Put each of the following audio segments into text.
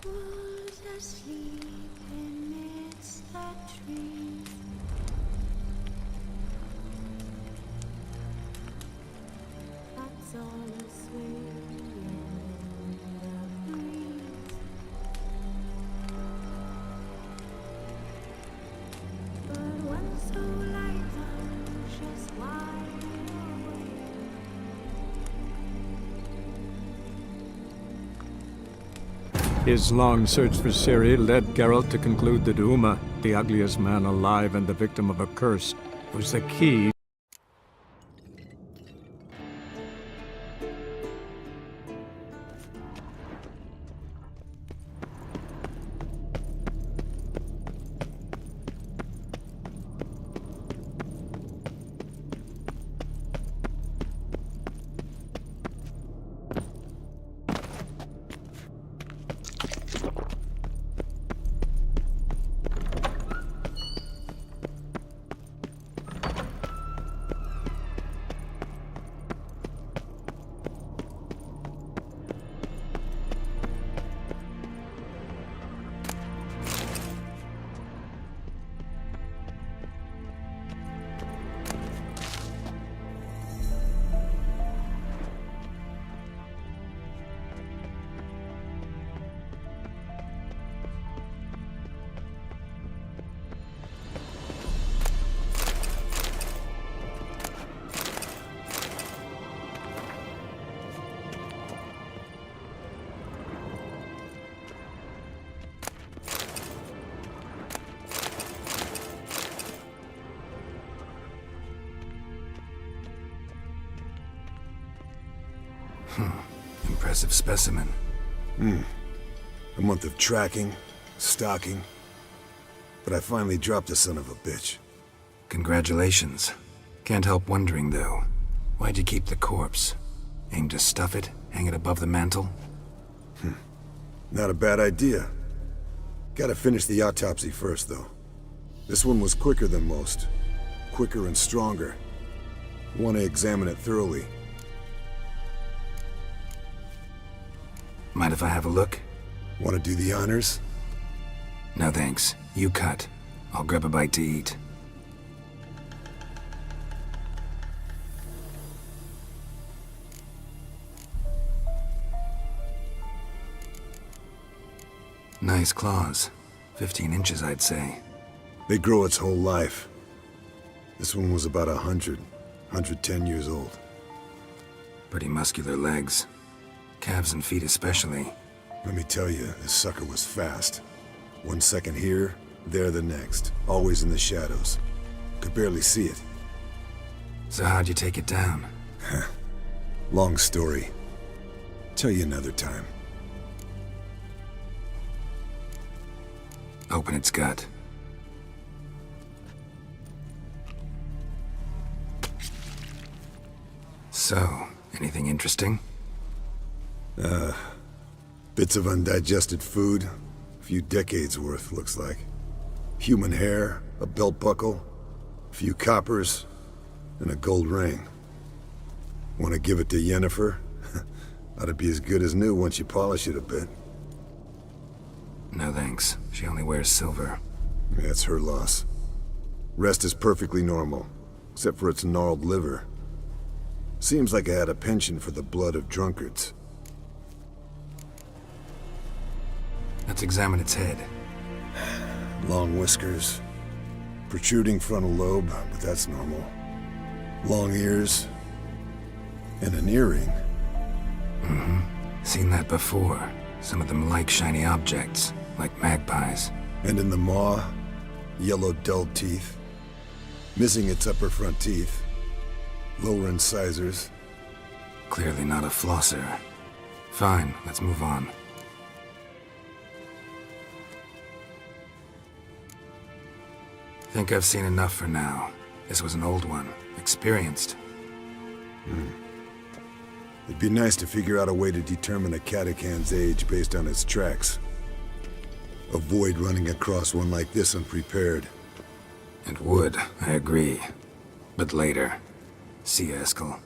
Was asleep amidst the trees. That's all asleep in the breeze. But when so light just wide awake. His long search for Ciri led Geralt to conclude that Uma, the ugliest man alive and the victim of a curse, was the key. Impressive specimen. A month of tracking, stalking, but I finally dropped the son of a bitch. Congratulations. Can't help wondering, though. Why'd you keep the corpse? Aim to stuff it? Hang it above the mantle? Not a bad idea. Gotta finish the autopsy first, though. This one was quicker than most. Quicker and stronger. Want to examine it thoroughly. Mind if I have a look? Want to do the honors? No thanks. You cut. I'll grab a bite to eat. Nice claws. 15 inches, I'd say. They grow its whole life. This one was about 110 years old. Pretty muscular legs. Calves and feet especially. Let me tell you, this sucker was fast. 1 second here, there the next. Always in the shadows. Could barely see it. So how'd you take it down? Long story. Tell you another time. Open its gut. So, anything interesting? Bits of undigested food. A few decades worth, looks like. Human hair, a belt buckle, a few coppers, and a gold ring. Want to give it to Yennefer? Ought to be as good as new once you polish it a bit. No thanks. She only wears silver. That's her loss. Rest is perfectly normal, except for its gnarled liver. Seems like I had a penchant for the blood of drunkards. Let's examine its head. Long whiskers, protruding frontal lobe, but that's normal. Long ears, and an earring. Seen that before. Some of them like shiny objects, like magpies. And in the maw, yellow dull teeth. Missing its upper front teeth. Lower incisors. Clearly not a flosser. Fine, let's move on. Think I've seen enough for now. This was an old one. Experienced. It'd be nice to figure out a way to determine a catacan's age based on its tracks. Avoid running across one like this unprepared. And would, I agree. But later. See you, Eskel.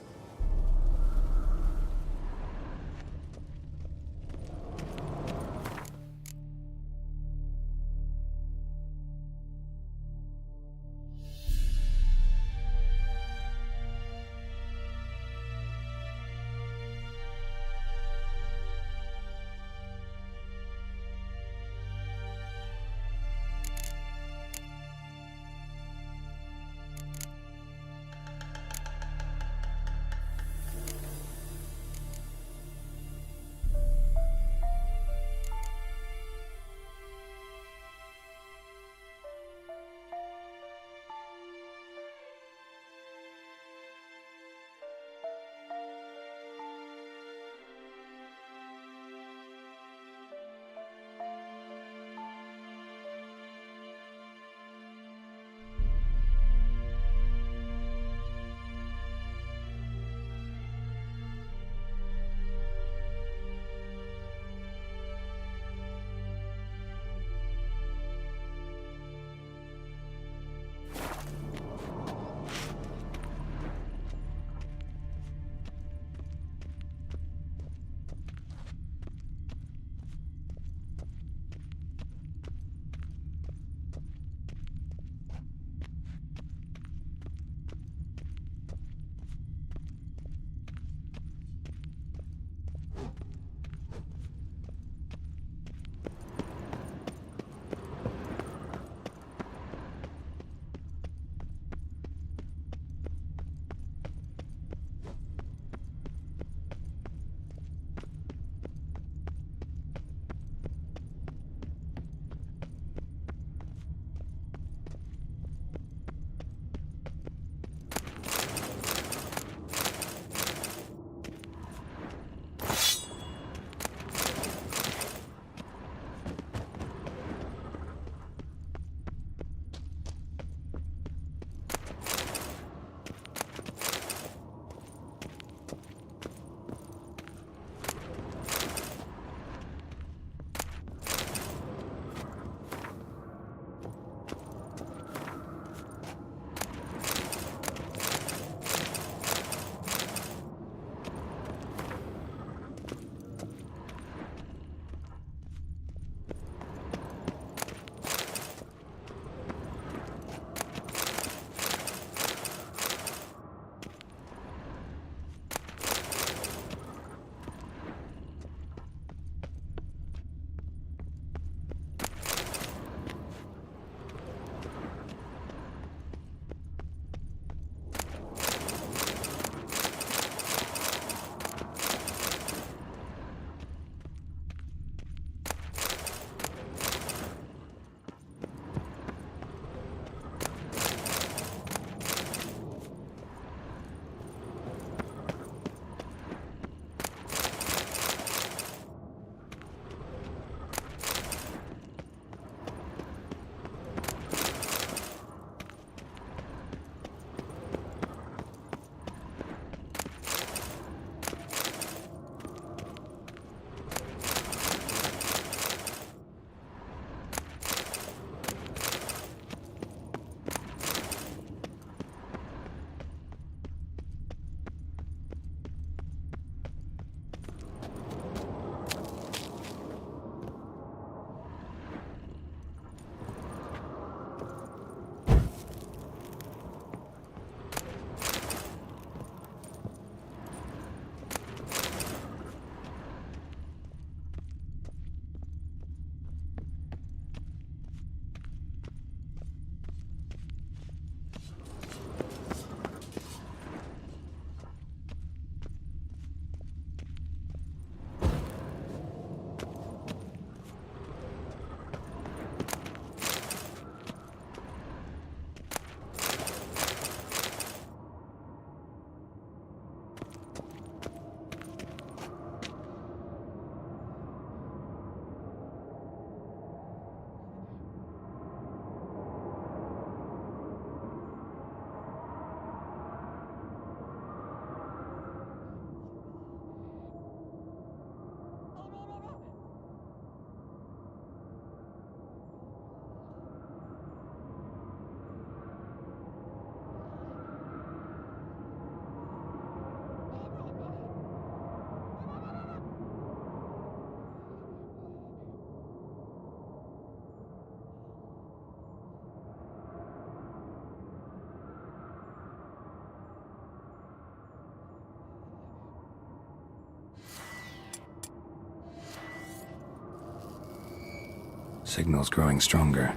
Signal's growing stronger.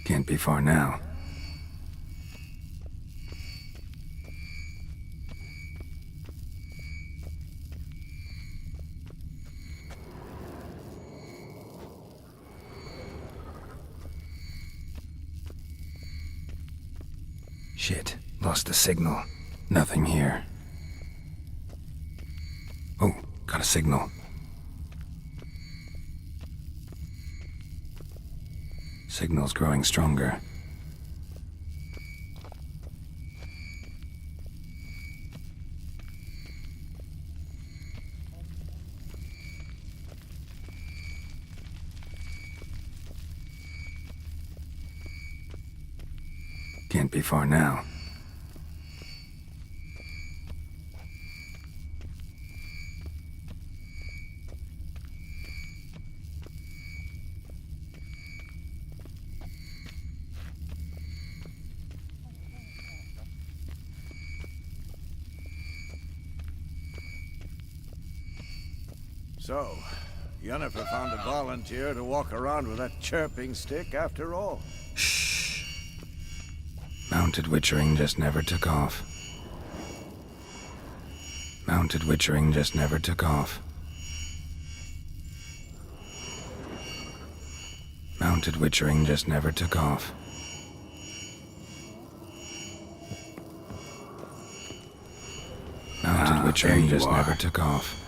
Can't be far now. Shit, lost the signal. Nothing here. Oh, got a signal. Signal's growing stronger. Can't be far now. So, Yennefer found a volunteer to walk around with that chirping stick after all. Shh. Mounted witchering just never took off. Mounted witchering just never took off. Mounted witchering just never took off. Mounted witchering just never took off.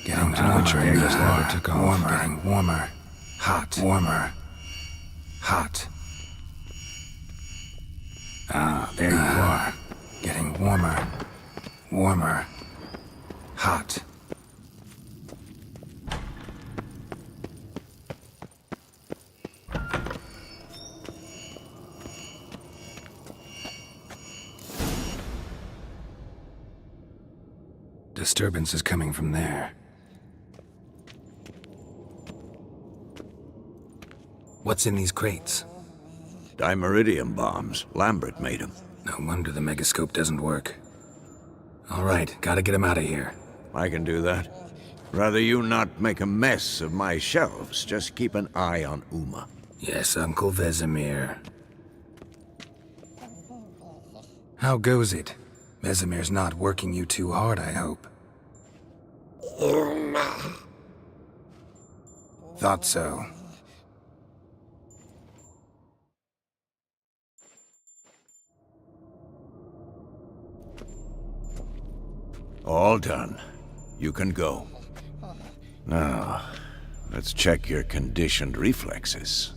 Getting witchering just never took off. Warmer. Getting warmer. Hot. Warmer. Hot. There you are. Getting warmer. Warmer. Hot. Disturbance is coming from there. What's in these crates? Dimeridium bombs. Lambert made them. No wonder the megascope doesn't work. All right, gotta get him out of here. I can do that. Rather you not make a mess of my shelves. Just keep an eye on Uma. Yes, Uncle Vesemir. How goes it? Vesemir's not working you too hard, I hope. Thought so. All done. You can go. Now, let's check your conditioned reflexes.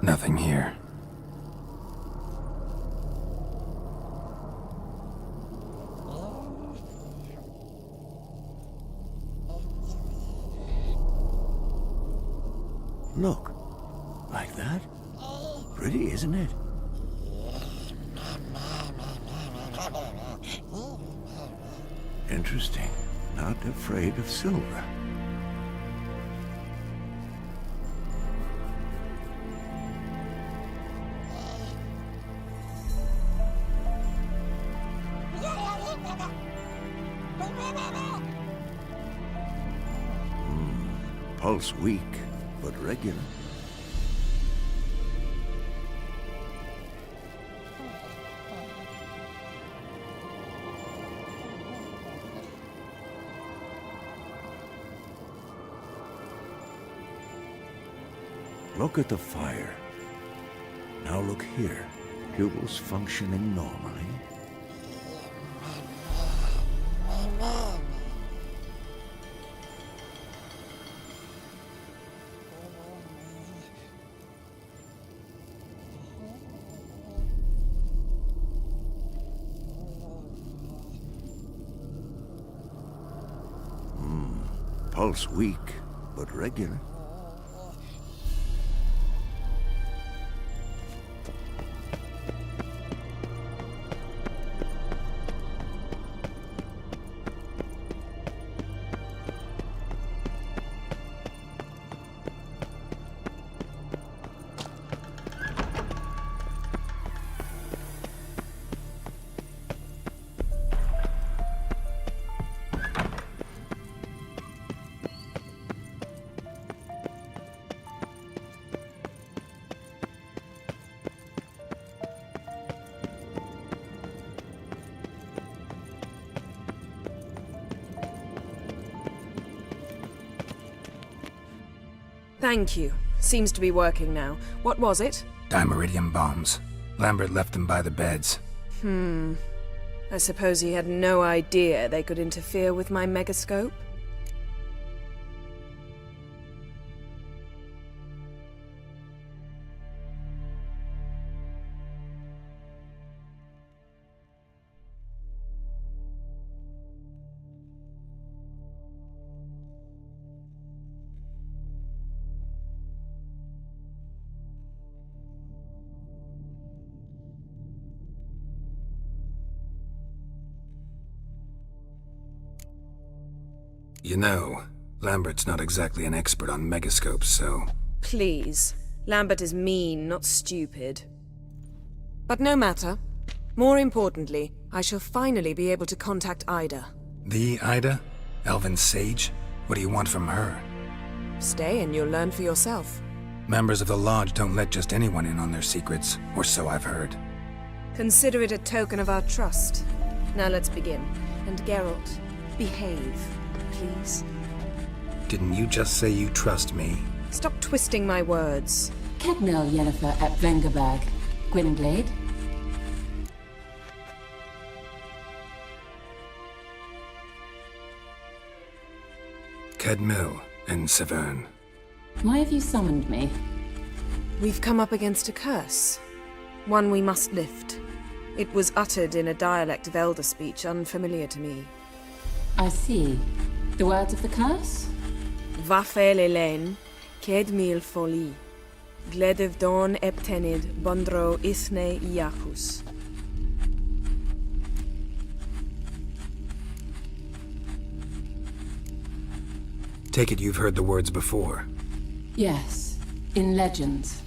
Nothing here. Look. Like that? Pretty, isn't it? Interesting. Not afraid of silver. Pulse weak, but regular. Look at the fire. Now look here. Pupils functioning normally. Pulse weak, but regular. Thank you. Seems to be working now. What was it? Dimeridium bombs. Lambert left them by the beds. I suppose he had no idea they could interfere with my megascope? You know, Lambert's not exactly an expert on megascopes, so... Please. Lambert is mean, not stupid. But no matter. More importantly, I shall finally be able to contact Ida. The Ida? Elven sage? What do you want from her? Stay and you'll learn for yourself. Members of the Lodge don't let just anyone in on their secrets, or so I've heard. Consider it a token of our trust. Now let's begin. And Geralt, behave, please. Didn't you just say you trust me? Stop twisting my words. Kednel Yennefer at Vengerberg. Gwynblade. Kedmil and Severn. Why have you summoned me? We've come up against a curse. One we must lift. It was uttered in a dialect of Elder speech unfamiliar to me. I see. The words of the curse? Vafel Elaine, Kedmil Foli, Gledev Don Eptenid, Bondro Isne Iacus. Take it you've heard the words before. Yes. In legends.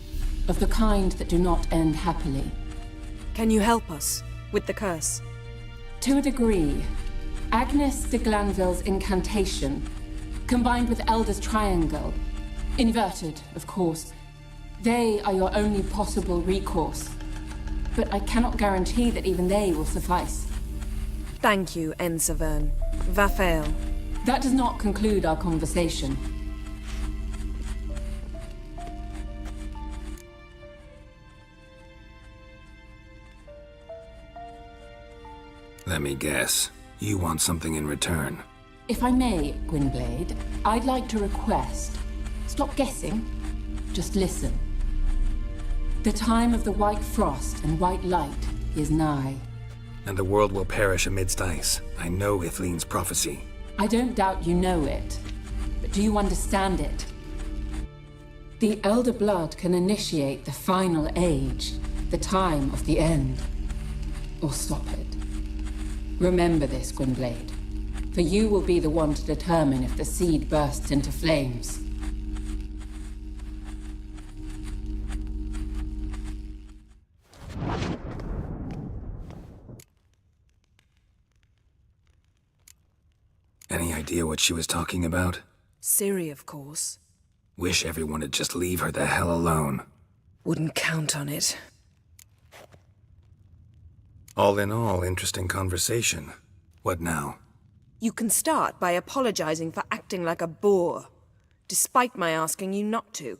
Of the kind that do not end happily. Can you help us with the curse? To a degree. Agnes de Glanville's incantation, combined with Elder's triangle, inverted, of course. They are your only possible recourse. But I cannot guarantee that even they will suffice. Thank you, Severn. Vafel. That does not conclude our conversation. Let me guess. You want something in return. If I may, Gwynblade, I'd like to request. Stop guessing. Just listen. The time of the white frost and white light is nigh. And the world will perish amidst ice. I know Ithleen's prophecy. I don't doubt you know it. But do you understand it? The Elder Blood can initiate the final age, the time of the end. Or stop it. Remember this, Gwynblade. For you will be the one to determine if the seed bursts into flames. Any idea what she was talking about? Ciri, of course. Wish everyone would just leave her the hell alone. Wouldn't count on it. All in all, interesting conversation. What now? You can start by apologizing for acting like a boor, despite my asking you not to.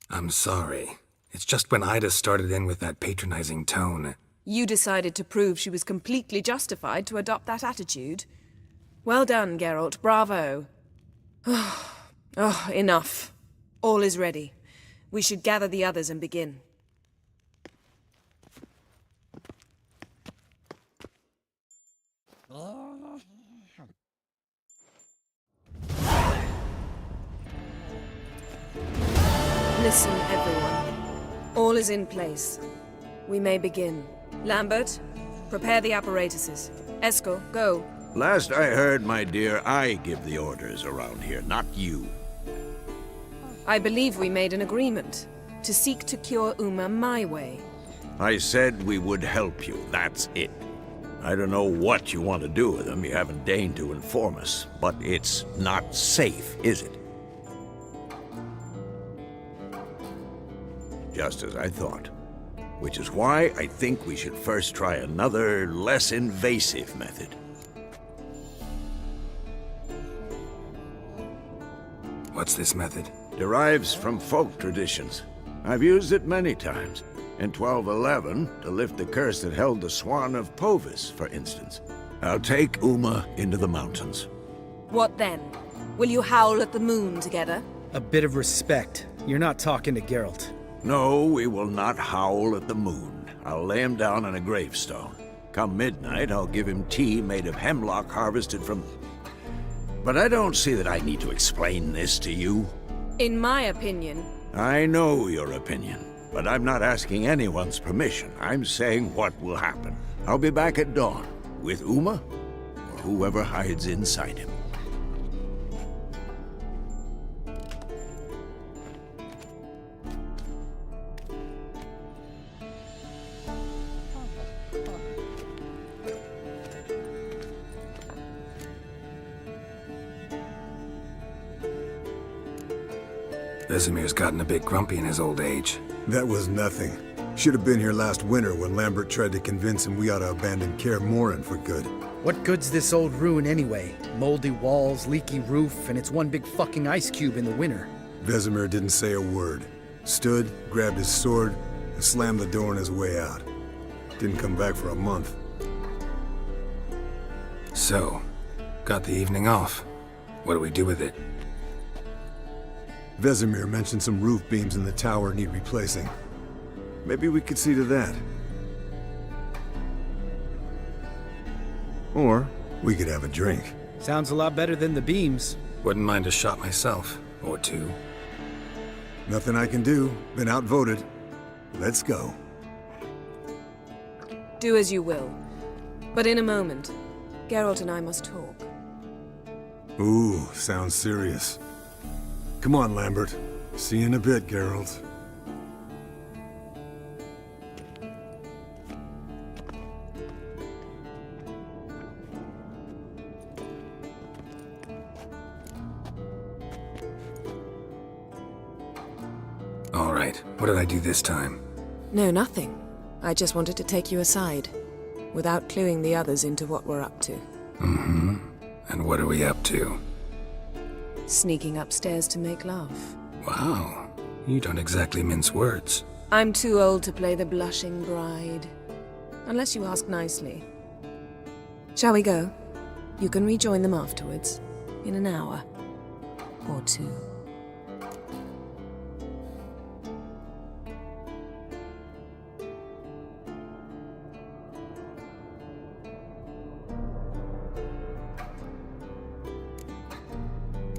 I'm sorry. It's just when Ida started in with that patronizing tone. You decided to prove she was completely justified to adopt that attitude. Well done, Geralt. Bravo. Oh, enough. All is ready. We should gather the others and begin. Listen, everyone. All is in place. We may begin. Lambert, prepare the apparatuses. Eskel, go. Last I heard, my dear, I give the orders around here, not you. I believe we made an agreement to seek to cure Uma my way. I said we would help you, that's it. I don't know what you want to do with them, you haven't deigned to inform us, but it's not safe, is it? Just as I thought. Which is why I think we should first try another, less invasive method. What's this method? Derives from folk traditions. I've used it many times. In 1211, to lift the curse that held the Swan of Povis, for instance. I'll take Uma into the mountains. What then? Will you howl at the moon together? A bit of respect. You're not talking to Geralt. No, we will not howl at the moon. I'll lay him down on a gravestone. Come midnight, I'll give him tea made of hemlock harvested from... But I don't see that I need to explain this to you. In my opinion... I know your opinion, but I'm not asking anyone's permission. I'm saying what will happen. I'll be back at dawn, with Uma, or whoever hides inside him. Vesemir's gotten a bit grumpy in his old age. That was nothing. Should have been here last winter when Lambert tried to convince him we ought to abandon Kaer Morhen for good. What good's this old ruin anyway? Moldy walls, leaky roof, and it's one big fucking ice cube in the winter. Vesemir didn't say a word. Stood, grabbed his sword, and slammed the door on his way out. Didn't come back for a month. So, got the evening off. What do we do with it? Vesemir mentioned some roof beams in the tower need replacing. Maybe we could see to that. Or we could have a drink. Sounds a lot better than the beams. Wouldn't mind a shot myself, or two. Nothing I can do. Been outvoted. Let's go. Do as you will. But in a moment, Geralt and I must talk. Ooh, sounds serious. Come on, Lambert. See you in a bit, Geralt. All right, what did I do this time? No, nothing. I just wanted to take you aside, without cluing the others into what we're up to. Mm-hmm. And what are we up to? Sneaking upstairs to make love. Wow, you don't exactly mince words. I'm too old to play the blushing bride. Unless you ask nicely. Shall we go? You can rejoin them afterwards. In an hour. Or two.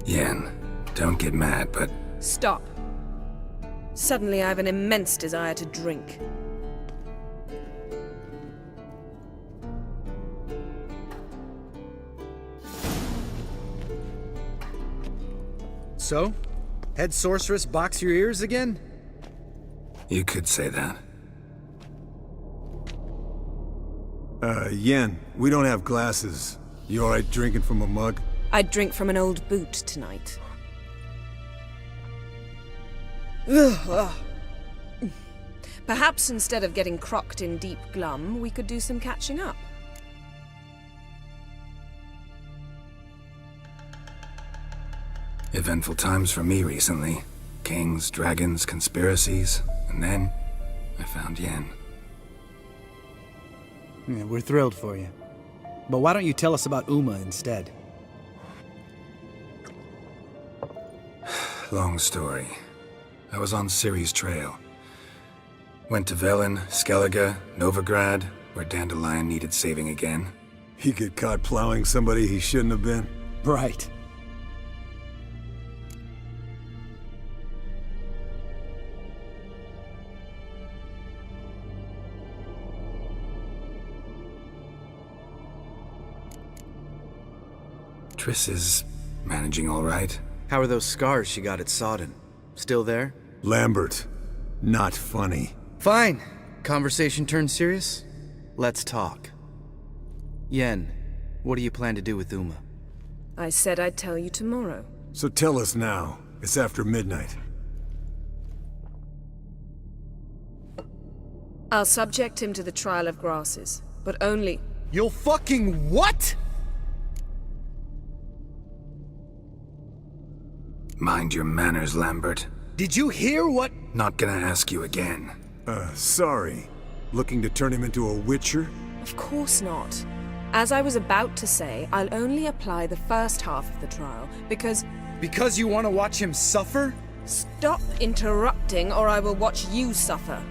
Yen, don't get mad, but... Stop. Suddenly I have an immense desire to drink. So? Head sorceress box your ears again? You could say that. Yen, we don't have glasses. You alright drinking from a mug? I'd drink from an old boot tonight. Ugh. Perhaps instead of getting crocked in deep glum, we could do some catching up. Eventful times for me recently. Kings, dragons, conspiracies, and then I found Yen. Yeah, we're thrilled for you. But why don't you tell us about Uma instead? Long story. I was on Ciri's trail. Went to Velen, Skellige, Novigrad, where Dandelion needed saving again. He get caught plowing somebody he shouldn't have been? Right. Triss is managing all right. How are those scars she got at Sodden? Still there? Lambert. Not funny. Fine. Conversation turned serious? Let's talk. Yen, what do you plan to do with Uma? I said I'd tell you tomorrow. So tell us now. It's after midnight. I'll subject him to the trial of grasses, but only... You'll fucking what? Mind your manners, Lambert. Did you hear what? Not gonna ask you again. Sorry. Looking to turn him into a witcher? Of course not. As I was about to say, I'll only apply the first half of the trial, because... Because you want to watch him suffer? Stop interrupting, or I will watch you suffer.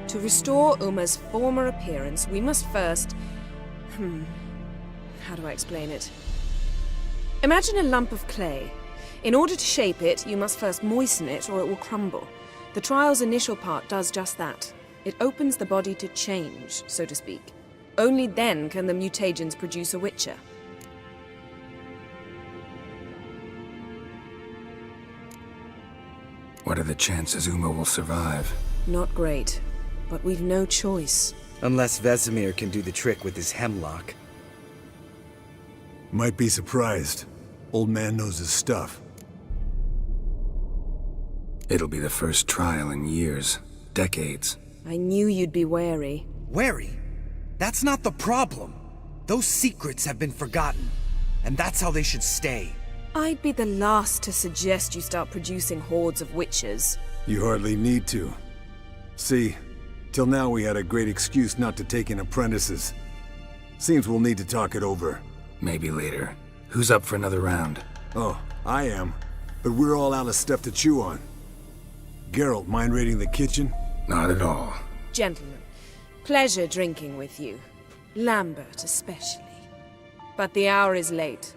To restore Uma's former appearance, we must first... How do I explain it? Imagine a lump of clay. In order to shape it, you must first moisten it, or it will crumble. The trial's initial part does just that. It opens the body to change, so to speak. Only then can the mutagens produce a witcher. What are the chances Uma will survive? Not great, but we've no choice. Unless Vesemir can do the trick with his hemlock. Might be surprised. Old man knows his stuff. It'll be the first trial in years, decades. I knew you'd be wary. Wary? That's not the problem. Those secrets have been forgotten, and that's how they should stay. I'd be the last to suggest you start producing hordes of witches. You hardly need to. See, till now we had a great excuse not to take in apprentices. Seems we'll need to talk it over. Maybe later. Who's up for another round? Oh, I am. But we're all out of stuff to chew on. Geralt, mind raiding the kitchen? Not at all. Gentlemen, pleasure drinking with you. Lambert especially. But the hour is late.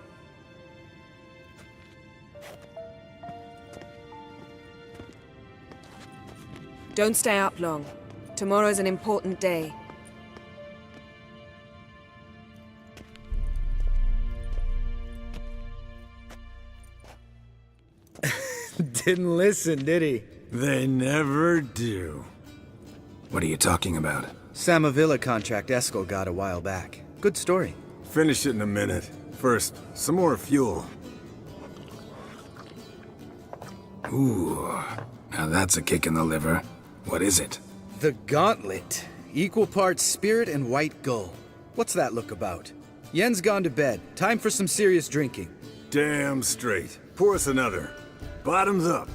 Don't stay up long. Tomorrow's an important day. Didn't listen, did he? They never do. What are you talking about? Samavilla contract Eskel got a while back. Good story. Finish it in a minute. First, some more fuel. Ooh, now that's a kick in the liver. What is it? The Gauntlet. Equal parts spirit and white gull. What's that look about? Yen's gone to bed. Time for some serious drinking. Damn straight. Pour us another. Bottoms up.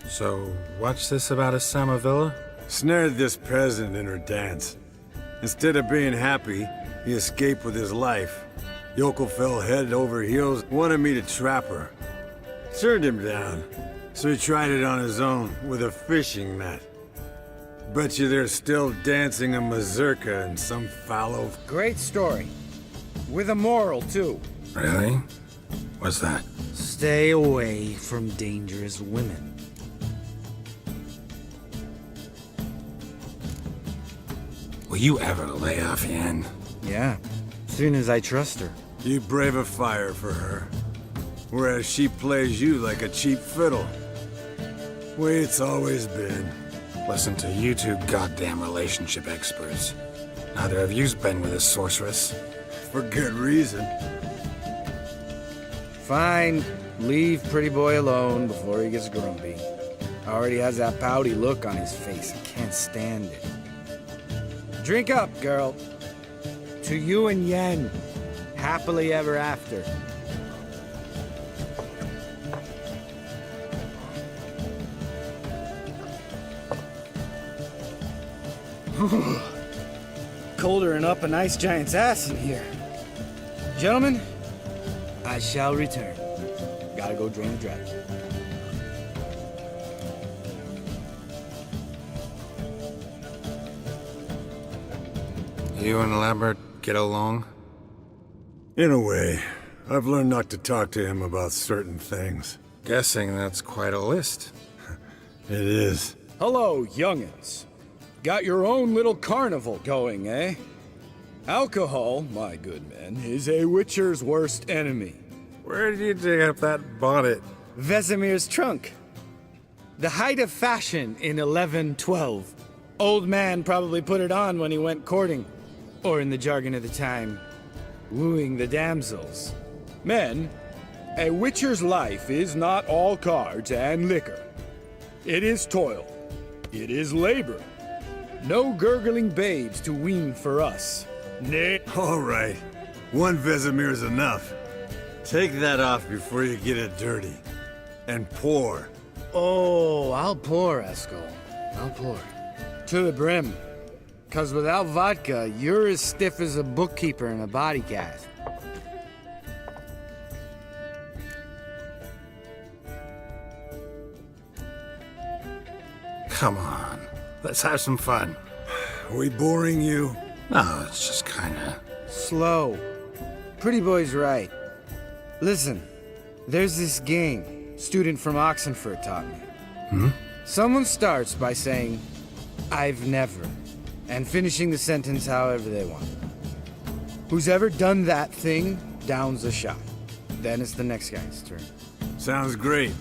So, what's this about a Samavilla? Snared this peasant in her dance. Instead of being happy, he escaped with his life. Yokel fell head over heels, wanted me to trap her. Turned him down, so he tried it on his own with a fishing net. Bet you they're still dancing a mazurka in some fallow... Great story. With a moral, too. Really? What's that? Stay away from dangerous women. Will you ever lay off, Yen? Yeah, soon as I trust her. You brave a fire for her. Whereas she plays you like a cheap fiddle. Way it's always been. Listen to you two goddamn relationship experts. Neither of you's been with a sorceress. For good reason. Fine. Leave pretty boy alone before he gets grumpy. Already has that pouty look on his face. I can't stand it. Drink up, girl. To you and Yen. Happily ever after. Colder than up an ice giant's ass in here. Gentlemen, I shall return. Gotta go drain the dragon. You and Lambert get along? In a way. I've learned not to talk to him about certain things. Guessing that's quite a list. It is. Hello, young'uns. Got your own little carnival going, eh? Alcohol, my good men, is a witcher's worst enemy. Where did you dig up that bonnet? Vesemir's trunk. The height of fashion in 1112. Old man probably put it on when he went courting. Or in the jargon of the time, wooing the damsels. Men, a witcher's life is not all cards and liquor. It is toil. It is labor. No gurgling babes to wean for us. Nay. All right. One Vesemir's enough. Take that off before you get it dirty. And pour. Oh, I'll pour, Eskel. I'll pour. To the brim. 'Cause without vodka, you're as stiff as a bookkeeper in a body cast. Come on, let's have some fun. Are we boring you? No, it's just kinda... Slow. Pretty boy's right. Listen, there's this game student from Oxenford taught me. Someone starts by saying, I've never, and finishing the sentence however they want. Who's ever done that thing downs a shot. Then it's the next guy's turn. Sounds great.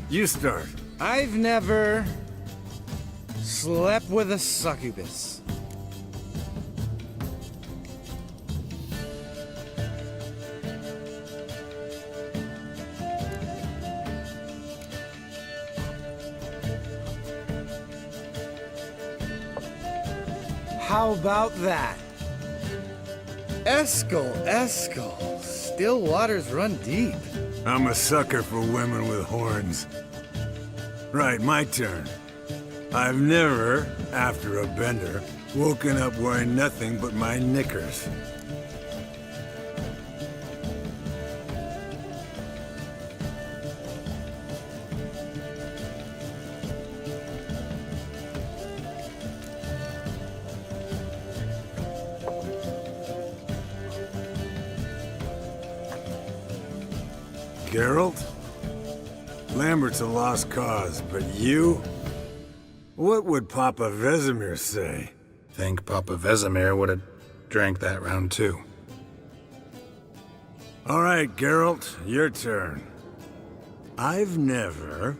You start. I've never slept with a succubus. How about that? Eskel. Still waters run deep. I'm a sucker for women with horns. Right, my turn. I've never, after a bender, woken up wearing nothing but my knickers. Geralt? Lambert's a lost cause, but you? What would Papa Vesemir say? Think Papa Vesemir would have drank that round too. All right, Geralt, your turn. I've never...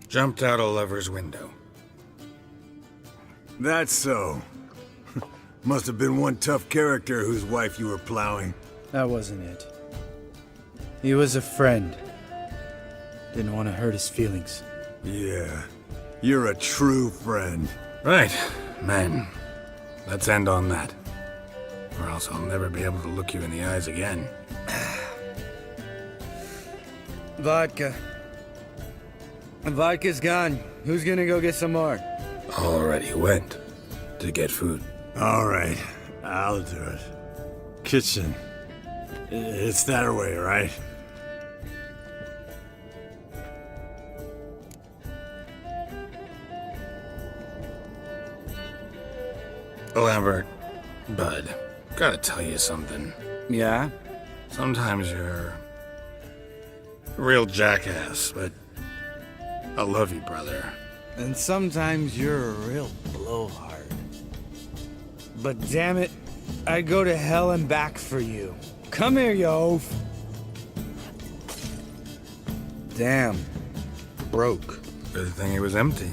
Jumped out a lover's window. That's so. Must have been one tough character whose wife you were plowing. That wasn't it. He was a friend. Didn't want to hurt his feelings. Yeah, you're a true friend. Right, men. Let's end on that. Or else I'll never be able to look you in the eyes again. Vodka. Vodka's gone. Who's gonna go get some more? Already went to get food. All right, I'll do it. Kitchen. It's that way, right? Lambert, bud, gotta tell you something. Yeah? Sometimes you're a real jackass, but I love you, brother. And sometimes you're a real blowhard. But damn it, I'd go to hell and back for you. Come here, you oaf. Damn. Broke. Good thing it was empty.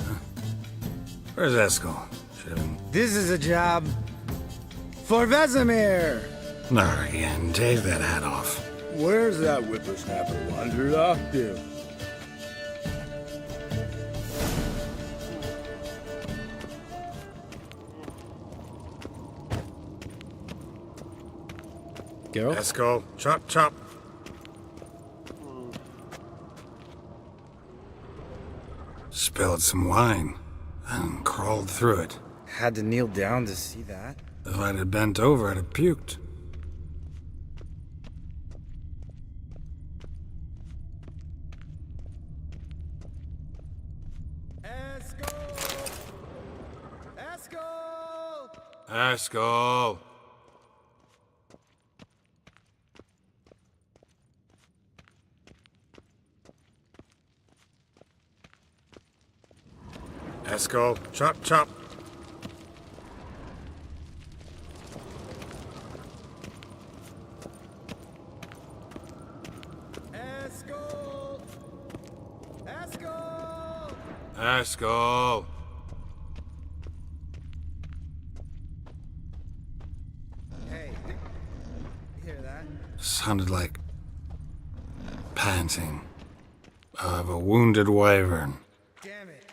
Huh. Where's Eskel? Should have been... This is a job for Vesemir. Not again. Take that hat off. Where's that whippersnapper wandered off to? Geralt? Eskel, chop, chop. Spilled some wine and crawled through it. Had to kneel down to see that. If I'd have bent over, I'd have puked. Eskel! Eskel, chop, chop. Eskel! Eskel! Eskel. Hey, you hear that? Sounded like panting of a wounded wyvern. Damn it.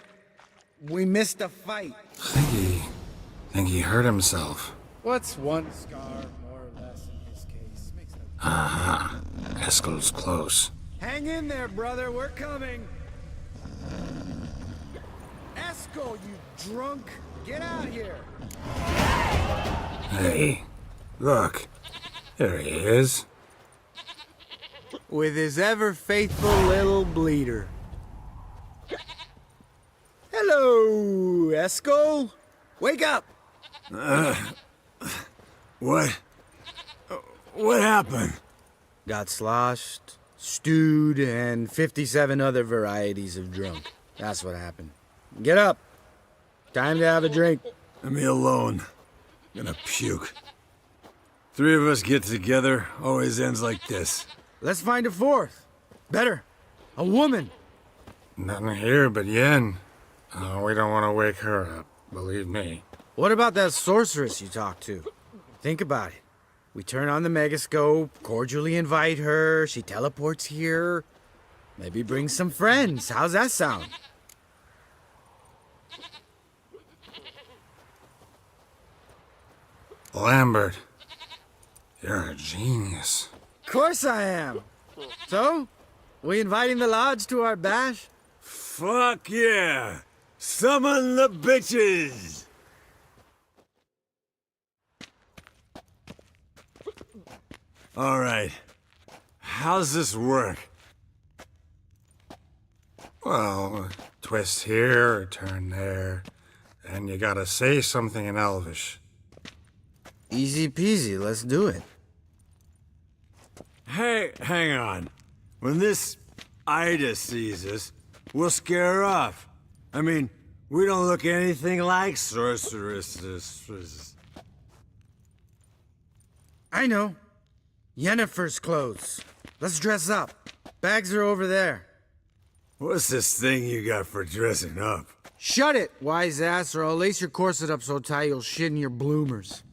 We missed a fight. Think he hurt himself. What's one scar more or less in his case? Makes no... Aha. Eskel's close. Hang in there, brother. We're coming. Eskel, you drunk. Get out here. Hey, look. There he is. With his ever-faithful little bleeder. Hello, Eskel. Wake up. What? What happened? Got sloshed, stewed, and 57 other varieties of drunk. That's what happened. Get up. Time to have a drink. Leave me alone. I'm gonna puke. Three of us get together, always ends like this. Let's find a fourth. Better. A woman. Nothing here but Yen. We don't want to wake her up, believe me. What about that sorceress you talked to? Think about it. We turn on the megascope, cordially invite her, she teleports here. Maybe bring some friends. How's that sound? Lambert, you're a genius. Of course I am. So, we inviting the lodge to our bash? Fuck yeah! Summon the bitches! Alright. How's this work? Well, twist here, turn there, and you gotta say something in Elvish. Easy peasy, let's do it. Hey, hang on. When this Ida sees us, we'll scare her off. I mean, we don't look anything like sorceresses. I know. Yennefer's clothes. Let's dress up. Bags are over there. What's this thing you got for dressing up? Shut it, wise ass, or I'll lace your corset up so tight you'll shit in your bloomers.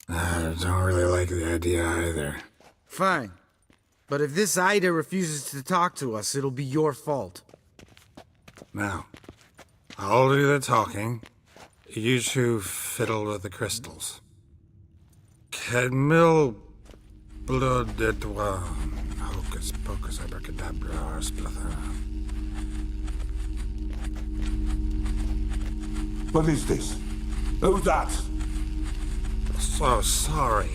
I don't really like the idea either. Fine. But if this Ida refuses to talk to us, it'll be your fault. Now, I'll do the talking. You two fiddle with the crystals. Cadmil blood de toi. Hocus pocus abracadabra splather. What is this? Who's that? So sorry.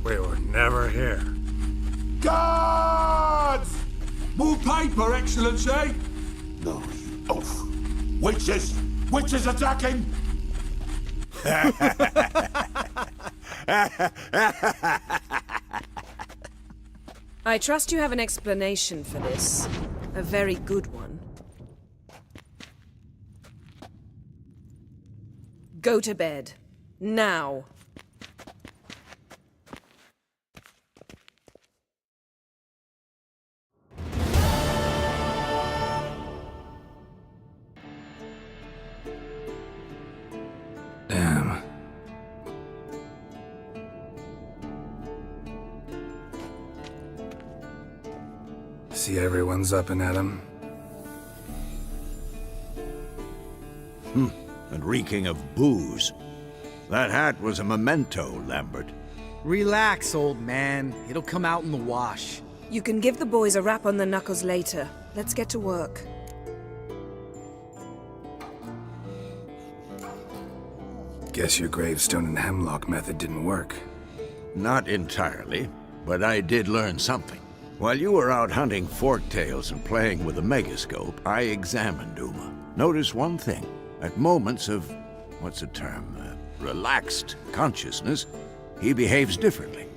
We were never here. Guards! More paper, Excellency! No, you oaf. Witches! Witches attacking! I trust you have an explanation for this. A very good one. Go to bed. Now. Damn. See everyone's up and at 'em. And reeking of booze. That hat was a memento, Lambert. Relax, old man. It'll come out in the wash. You can give the boys a rap on the knuckles later. Let's get to work. Guess your gravestone and hemlock method didn't work. Not entirely, but I did learn something. While you were out hunting forktails and playing with a megascope, I examined Uma. Notice one thing. At moments of, what's the term, relaxed consciousness, he behaves differently.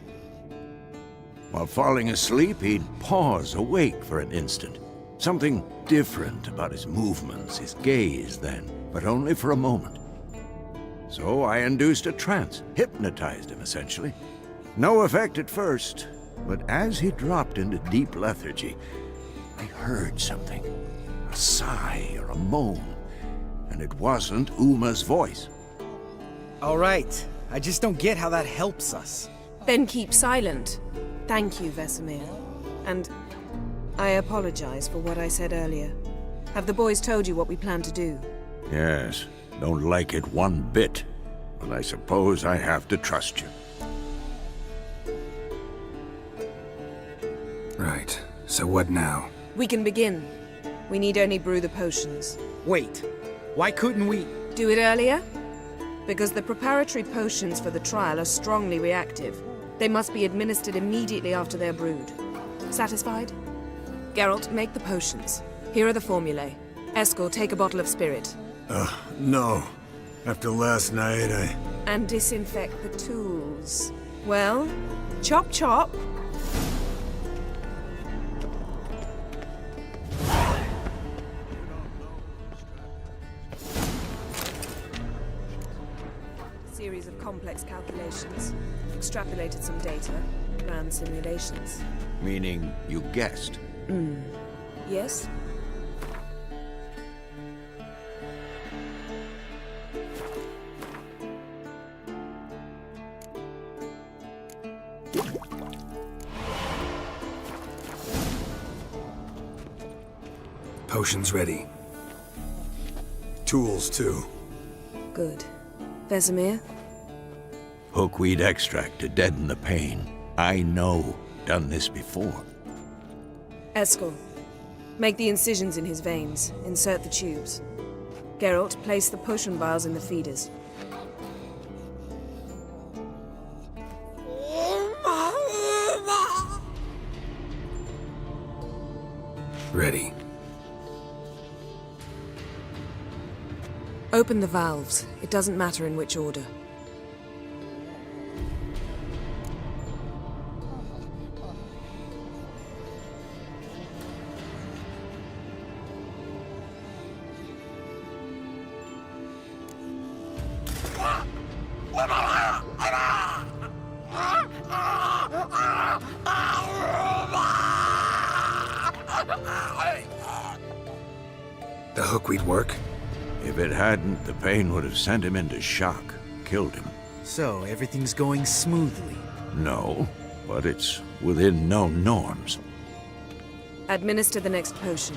While falling asleep, he'd pause awake for an instant. Something different about his movements, his gaze then, but only for a moment. So I induced a trance, hypnotized him essentially. No effect at first, but as he dropped into deep lethargy, I heard something. A sigh or a moan, and it wasn't Uma's voice. All right. I just don't get how that helps us. Then keep silent. Thank you, Vesemir. And I apologize for what I said earlier. Have the boys told you what we plan to do? Yes, don't like it one bit, but I suppose I have to trust you. Right. So what now? We can begin. We need only brew the potions. Wait. Why couldn't we... Do it earlier? Because the preparatory potions for the trial are strongly reactive. They must be administered immediately after they're brewed. Satisfied? Geralt, make the potions. Here are the formulae. Eskel, take a bottle of spirit. No. After last night, And disinfect the tools. Well, chop chop. Series of complex calculations. Extrapolated some data. Ran simulations. Meaning you guessed. Yes? Potions ready. tools too. Good. Vesemir? Hookweed extract to deaden the pain. I know. Done this before. Eskel, make the incisions in his veins. Insert the tubes. Geralt, place the potion vials in the feeders. Ready. Open the valves. It doesn't matter in which order. The hookweed work? If it hadn't, the pain would have sent him into shock, killed him. So, everything's going smoothly. No, but it's within known norms. Administer the next potion.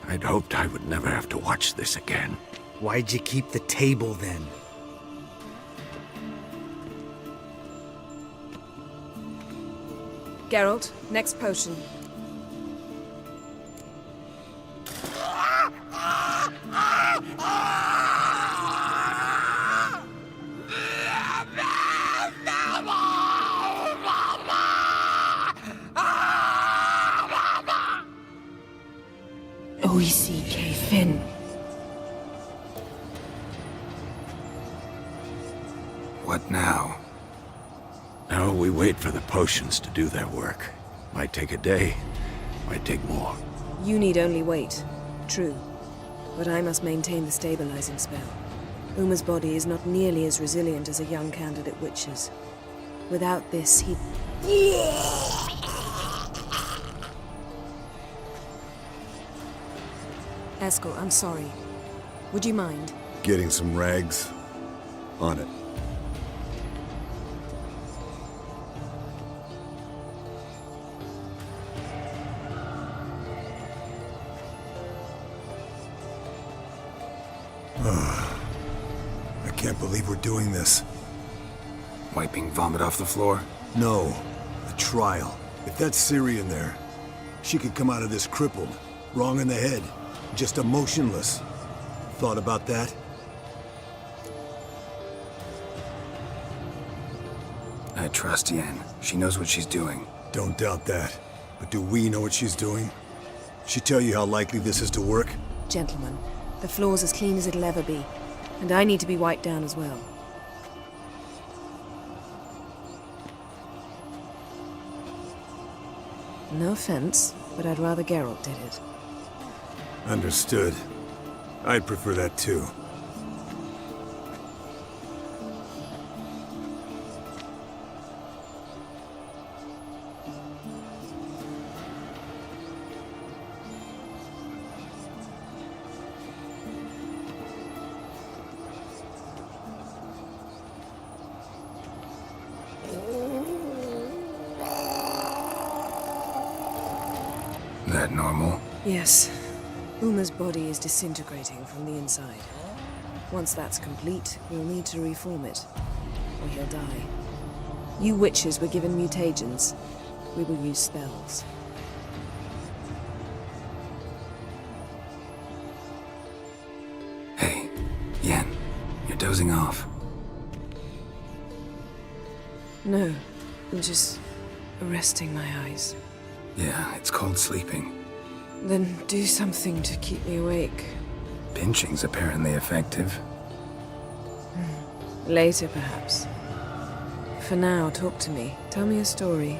I'd hoped I would never have to watch this again. Why'd you keep the table then? Geralt, next potion. OECK Finn. What now? Now we wait for the potions to do their work. Might take a day, might take more. You need only wait. True. But I must maintain the stabilizing spell. Uma's body is not nearly as resilient as a young candidate witch's. Without this, he... Eskel, I'm sorry. Would you mind? Getting some rags? On it. I can't believe we're doing this. Wiping vomit off the floor? No, the trial. If that's Ciri in there, she could come out of this crippled, wrong in the head, just emotionless. thought about that? I trust Yen. She knows what she's doing. Don't doubt that. But do we know what she's doing? She tell you how likely this is to work? Gentlemen, the floor's as clean as it'll ever be. And I need to be wiped down as well. No offense, but I'd rather Geralt did it. Understood. I'd prefer that too. That normal? Yes. Uma's body is disintegrating from the inside. Once that's complete, we'll need to reform it, or he'll die. You witches were given mutagens. We will use spells. Hey, Yen, you're dozing off. No, I'm just resting my eyes. Yeah, it's called sleeping. Then do something to keep me awake. Pinching's apparently effective. Later, perhaps. For now, talk to me. Tell me a story.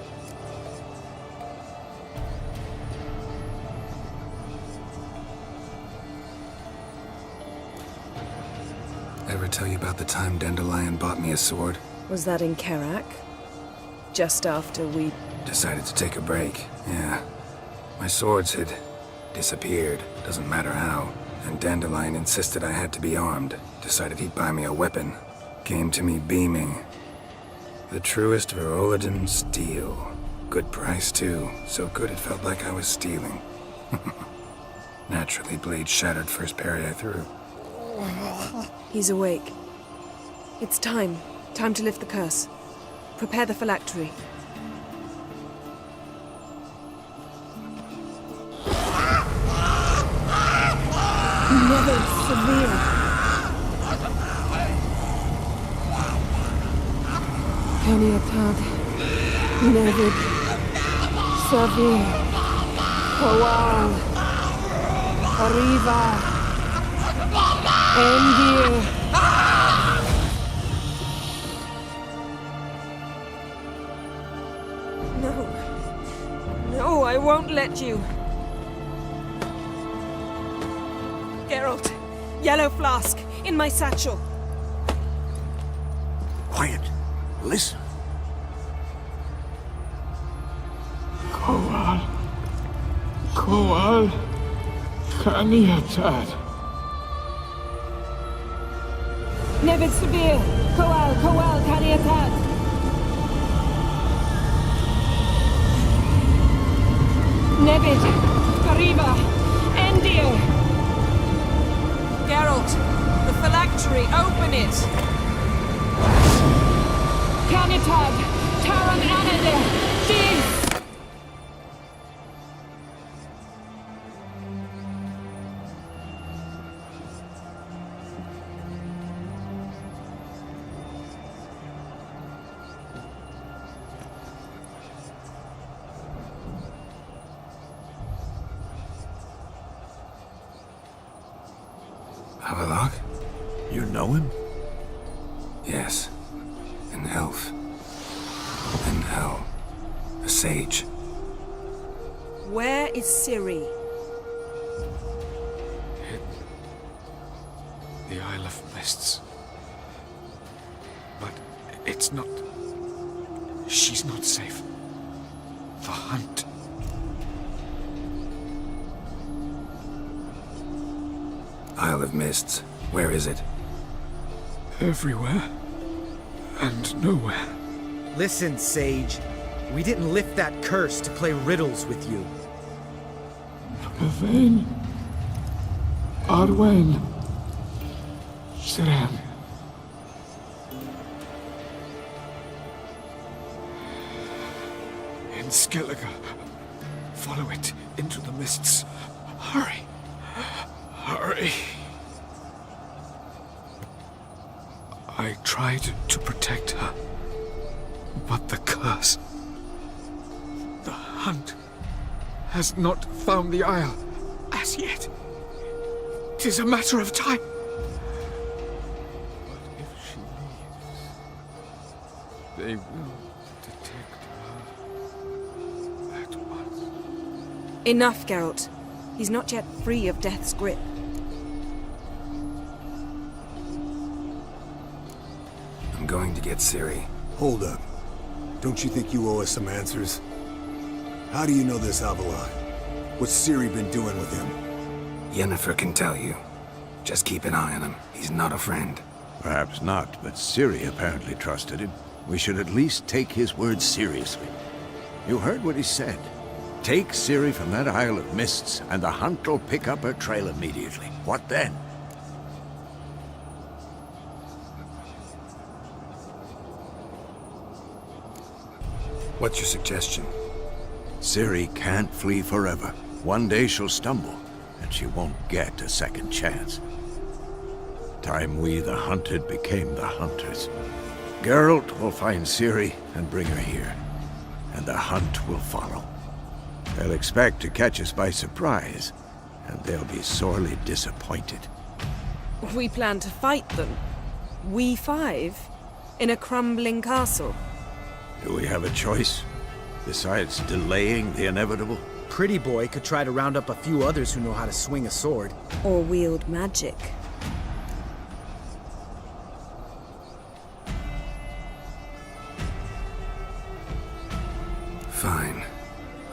Ever tell you about the time Dandelion bought me a sword? Was that in Kerak? Just after we... Decided to take a break, yeah. My swords had disappeared, doesn't matter how. And Dandelion insisted I had to be armed. Decided he'd buy me a weapon. Came to me beaming. The truest Verolidan steel. Good price too, so good it felt like I was stealing. Naturally, blade shattered first parry I threw. He's awake. It's time. Time to lift the curse. Prepare the phylactery. Never severe. Kaniatad. Nevid. Severe. Kowal. Arriva. Endir. No, I won't let you. Geralt, yellow flask, in my satchel. Quiet. Listen. Kowal. Kaniatad. Nevid Severe. Kowal, Kaniatad. Nevid. Arriva. Endir. Geralt, the phylactery, open it. Kaniatad. Taran Anadir. Jeez. Havelock? You know him? Yes. An elf. An hell. A sage. Where is Ciri? The Isle of Mists. But it's not... She's not safe. The hunt. Isle of Mists. Where is it? Everywhere. And nowhere. Listen, Sage. We didn't lift that curse to play riddles with you. Yvain. Arwen. Siren. In Skellige. Follow it into the mists. Hurry. Hurry. I tried to protect her. But the curse... The hunt has not found the Isle as yet. 'Tis a matter of time. But if she leaves, they will detect her at once. Enough, Geralt. He's not yet free of death's grip. I'm going to get Ciri. Hold up. Don't you think you owe us some answers? How do you know this Avalok? What's Ciri been doing with him? Yennefer can tell you. Just keep an eye on him. He's not a friend. Perhaps not, but Ciri apparently trusted him. We should at least take his words seriously. You heard what he said. Take Ciri from that Isle of Mists, and the hunt will pick up her trail immediately. What then? What's your suggestion? Ciri can't flee forever. One day she'll stumble, and she won't get a second chance. Time we, the hunted, became the hunters. Geralt will find Ciri and bring her here, and the hunt will follow. They'll expect to catch us by surprise, and they'll be sorely disappointed. We plan to fight them. We five? In a crumbling castle? Do we have a choice? Besides delaying the inevitable? Pretty boy could try to round up a few others who know how to swing a sword. Or wield magic. Fine.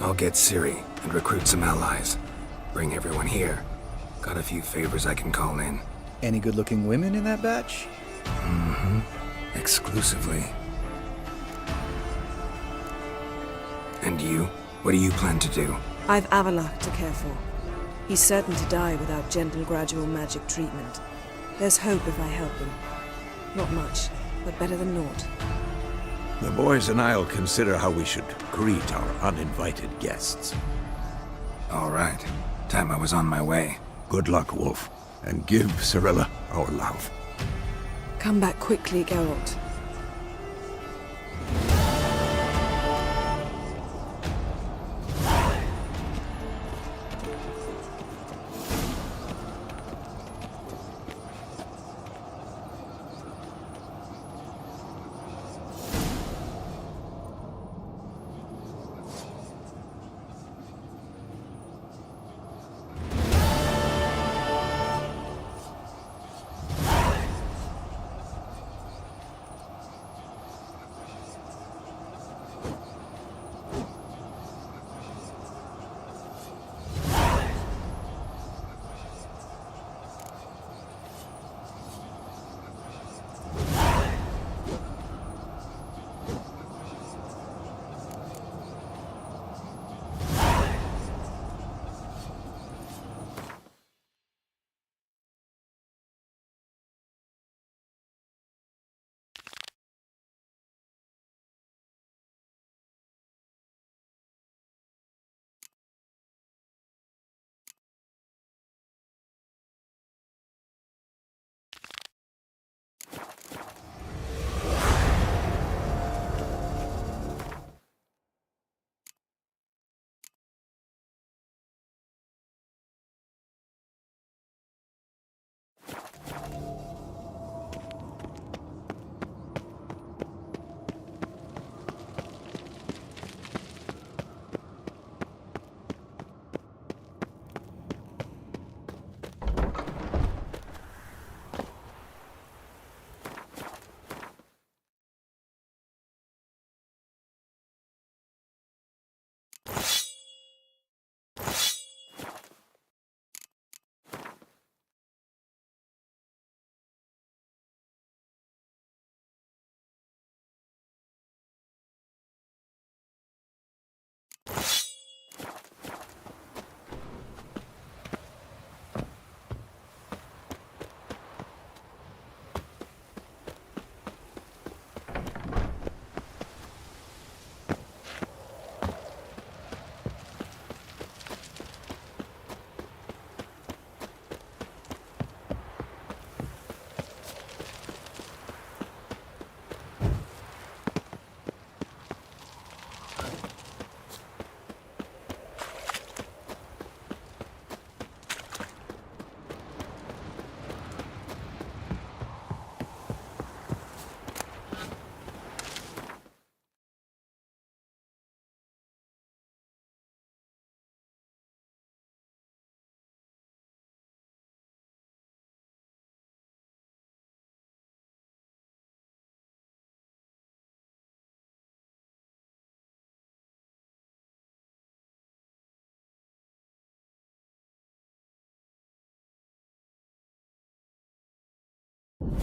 I'll get Ciri and recruit some allies. Bring everyone here. Got a few favors I can call in. Any good-looking women in that batch? Mm-hmm. Exclusively. And you? What do you plan to do? I've Avalok to care for. He's certain to die without gentle, gradual magic treatment. There's hope if I help him. Not much, but better than naught. The boys and I'll consider how we should greet our uninvited guests. All right. Time I was on my way. Good luck, Wolf, and give Cirilla our love. Come back quickly, Geralt.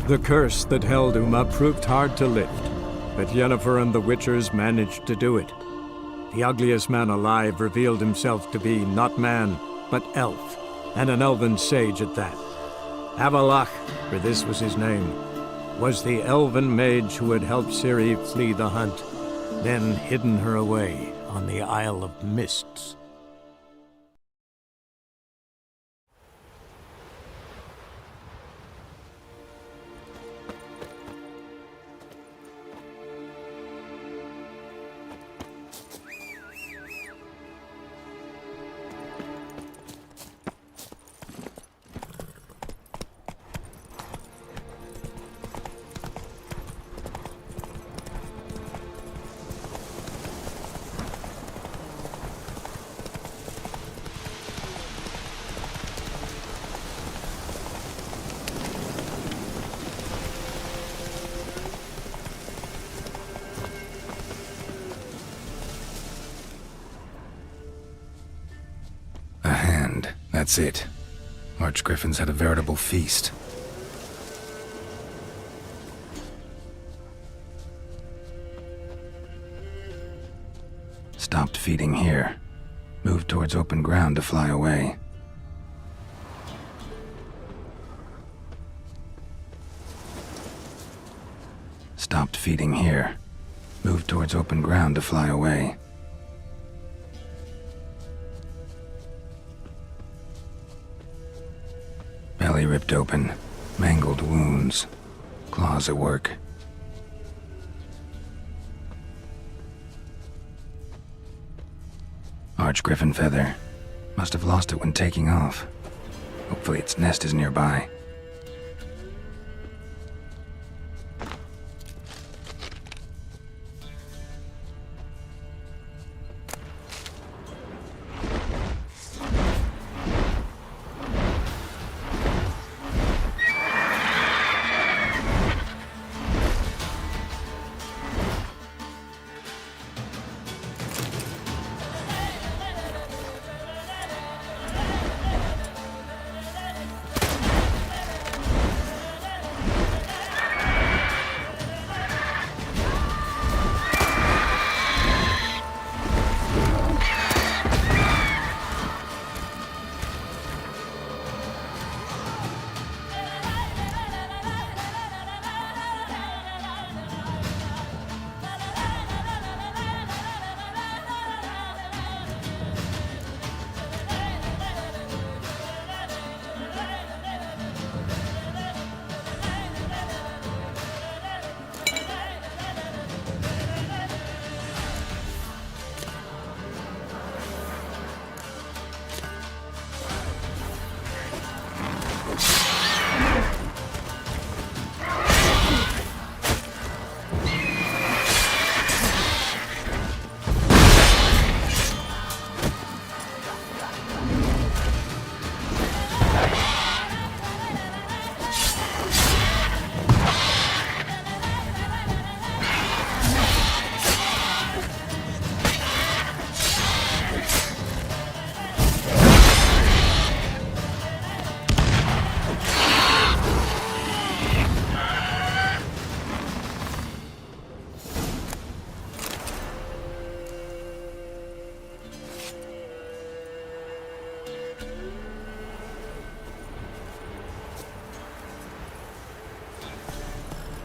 The curse that held Uma proved hard to lift, but Yennefer and the Witchers managed to do it. The ugliest man alive revealed himself to be not man, but elf, and an elven sage at that. Avalach, for this was his name, was the elven mage who had helped Ciri flee the hunt, then hidden her away on the Isle of Mists. A hand, that's it. Archgriffins had a veritable feast. Stopped feeding here. Moved towards open ground to fly away. Stopped feeding here. Moved towards open ground to fly away. Belly ripped open, mangled wounds, claws at work. Archgriffin feather. Must have lost it when taking off. Hopefully its nest is nearby.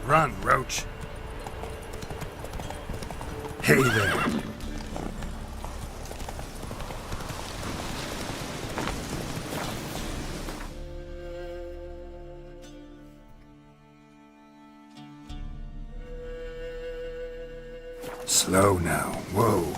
Run, Roach. Hey there. Slow now, whoa.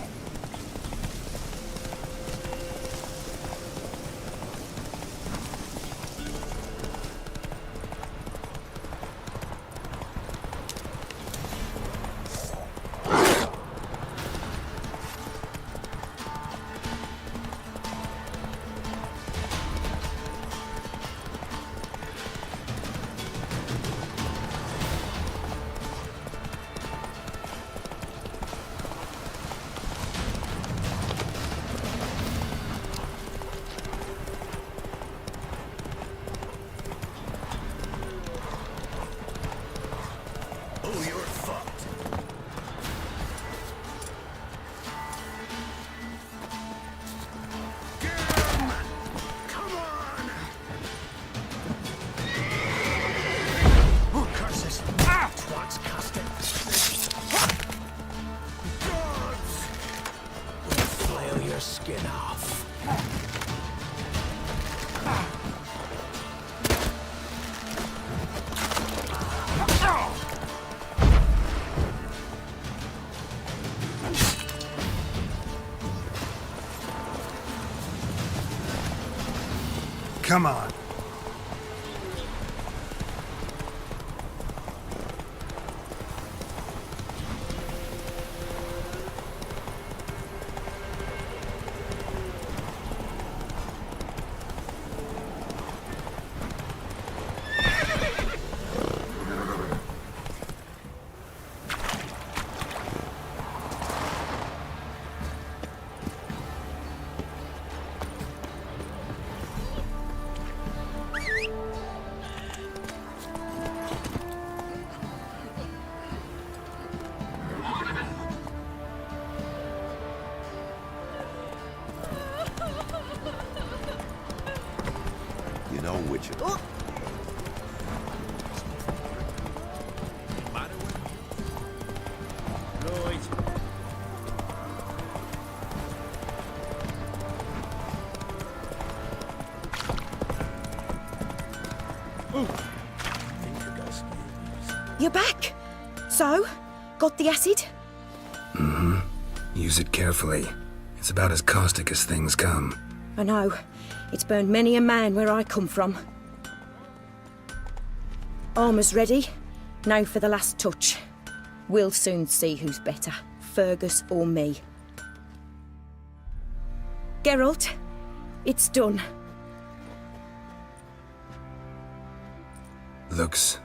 Come on. You know which of them. You're back. So, got the acid? Mm-hmm. Use it carefully. It's about as caustic as things come. I know. It's burned many a man where I come from. Armour's ready. Now for the last touch. We'll soon see who's better, Fergus or me. Geralt, it's done. Looks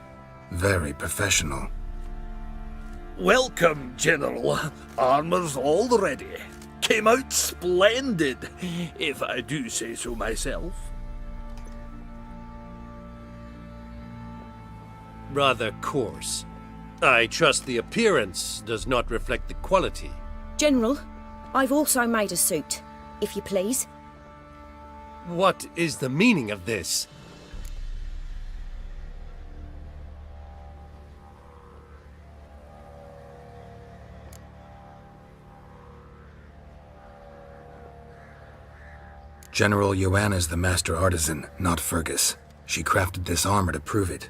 very professional. Welcome, General. Armour's all ready. Came out splendid, if I do say so myself. Rather coarse. I trust the appearance does not reflect the quality. General, I've also made a suit, if you please. What is the meaning of this? General Joanna's the master artisan, not Fergus. She crafted this armor to prove it.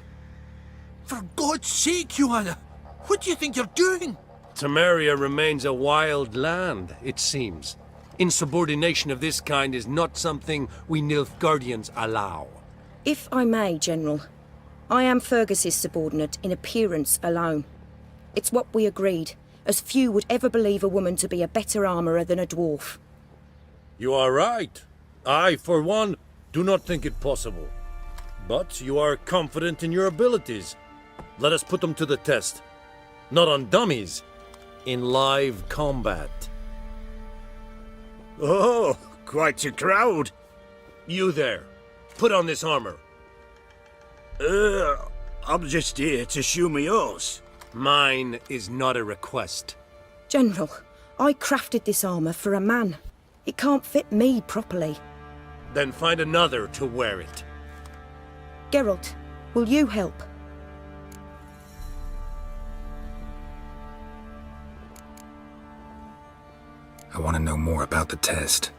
For God's sake, Joanna! What do you think you're doing? Temeria remains a wild land, it seems. Insubordination of this kind is not something we Nilfgaardians allow. If I may, General, I am Fergus's subordinate in appearance alone. It's what we agreed, as few would ever believe a woman to be a better armourer than a dwarf. You are right. I, for one, do not think it possible. But you are confident in your abilities. Let us put them to the test. Not on dummies, in live combat. Oh, quite a crowd. You there, put on this armor. I'm just here to show me yours. Mine is not a request. General, I crafted this armour for a man. It can't fit me properly. Then find another to wear it. Geralt, will you help? I want to know more about the test.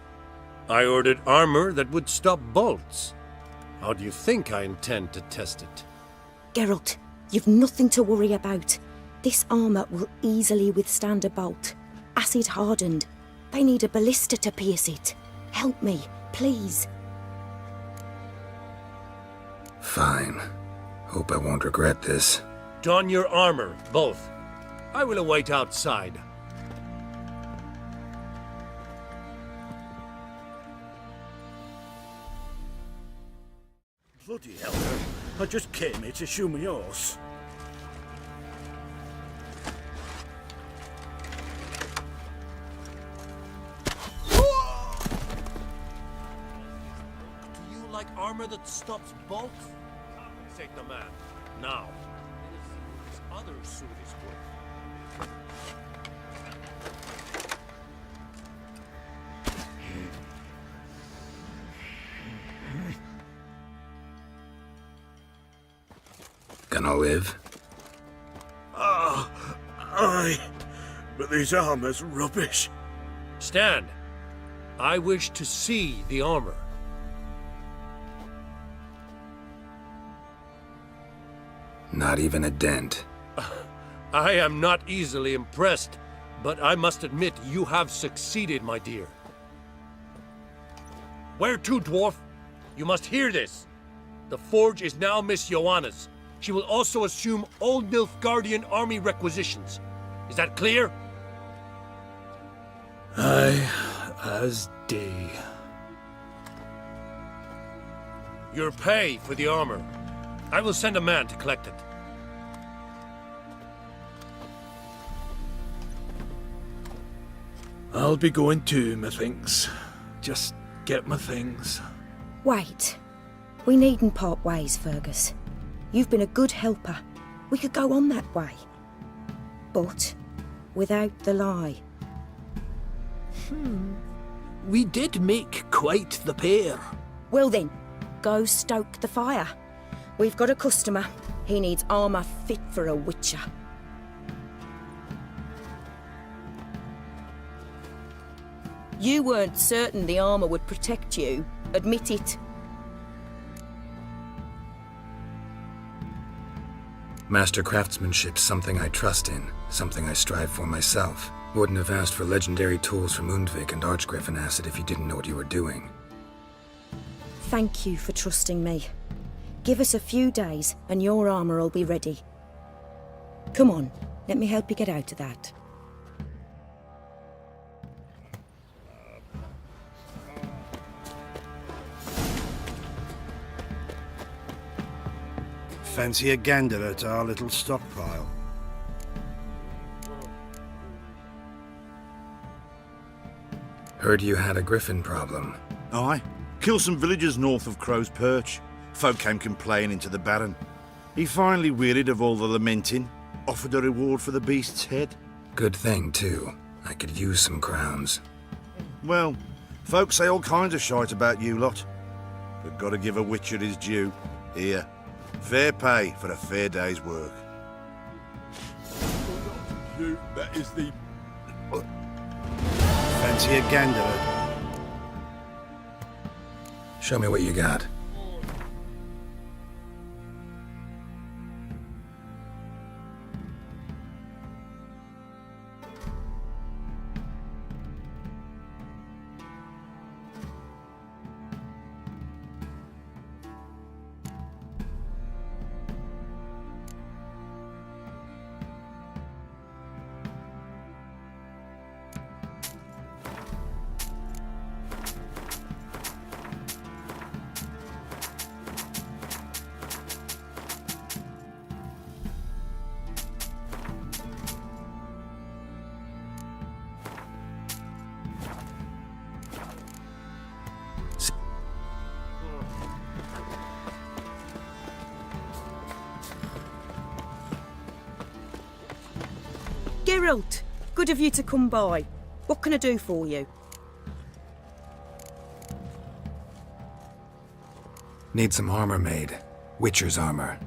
I ordered armor that would stop bolts. How do you think I intend to test it? Geralt, you've nothing to worry about. This armour will easily withstand a bolt. Acid hardened. They need a ballista to pierce it. Help me, please. Fine. Hope I won't regret this. Don your armor, both. I will await outside. Bloody hell, I just came here to show me yours. Do you like armor that stops bolts? Compensate the man. Now, let us see what this other suit is worth. Gonna live? Aye, but this armor's rubbish. Stand. I wish to see the armor. Not even a dent. I am not easily impressed, but I must admit you have succeeded, my dear. Where to, dwarf? You must hear this. The forge is now Miss Joanna's. She will also assume all Nilfgaardian army requisitions. Is that clear? Aye, as day. Your pay for the armor. I will send a man to collect it. I'll be going too, methinks. Just get my things. Wait. We needn't part ways, Fergus. You've been a good helper. We could go on that way. But without the lie. We did make quite the pair. Well then, go stoke the fire. We've got a customer. He needs armour fit for a witcher. You weren't certain the armour would protect you. Admit it. Master craftsmanship's something I trust in, something I strive for myself. Wouldn't have asked for legendary tools from Undvik and Archgriffin Acid if you didn't know what you were doing. Thank you for trusting me. Give us a few days and your armour will be ready. Come on, let me help you get out of that. Fancy a gander at our little stockpile. Heard you had a griffin problem. Aye. Killed some villagers north of Crow's Perch. Folk came complaining to the Baron. He finally wearied of all the lamenting, offered a reward for the beast's head. Good thing, too. I could use some crowns. Well, folks say all kinds of shite about you lot. But gotta give a witcher his due. Here, fair pay for a fair day's work. That is the... Fancy a gander? Show me what you got. Geralt, good of you to come by. What can I do for you? Need some armor made. Witcher's armor.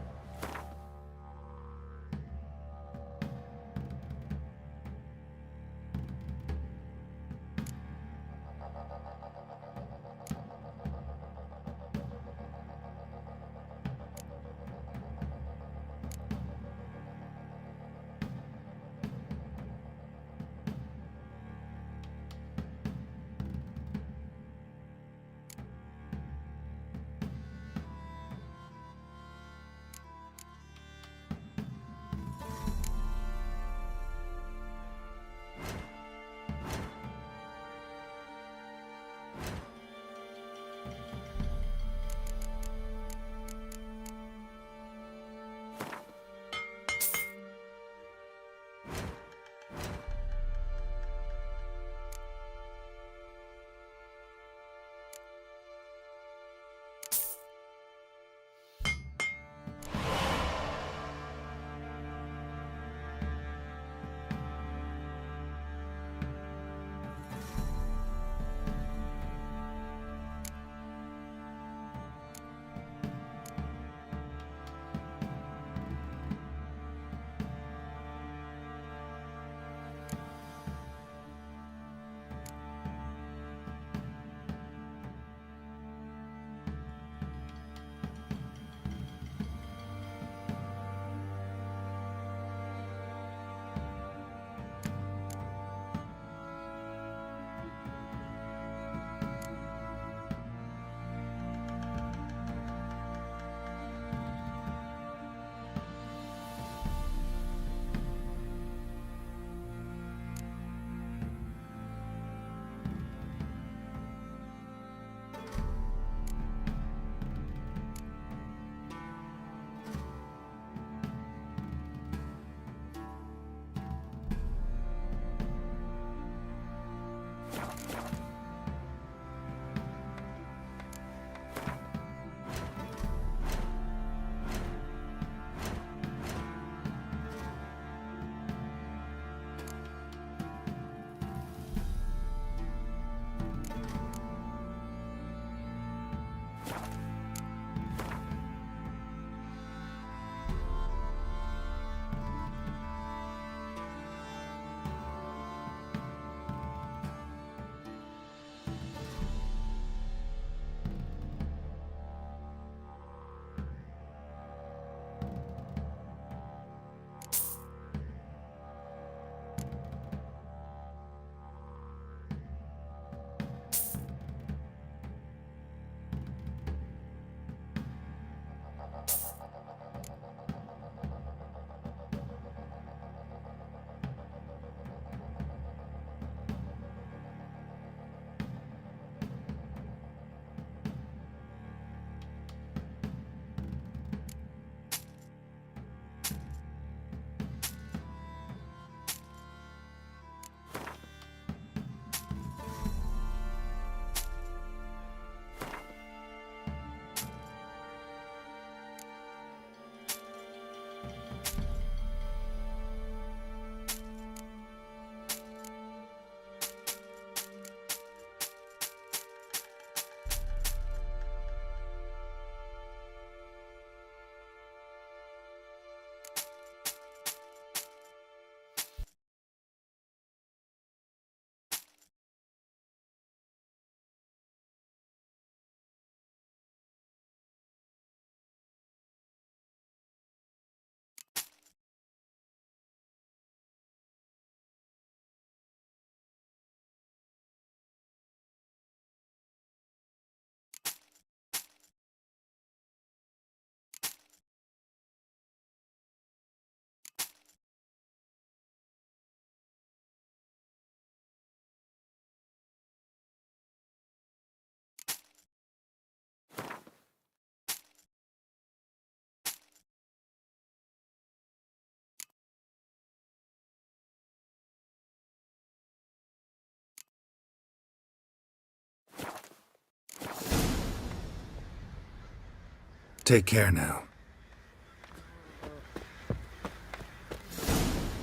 Take care now.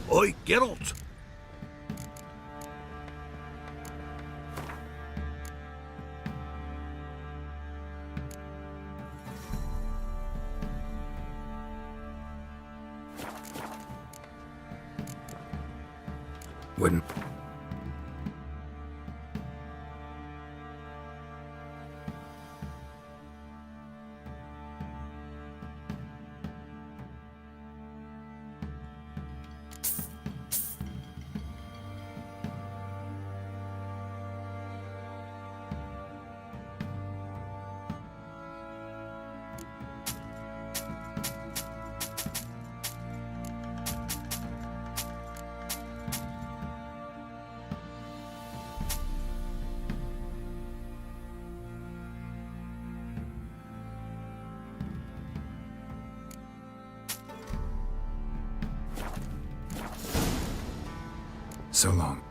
Oi, Geralt! Wouldn't. So long.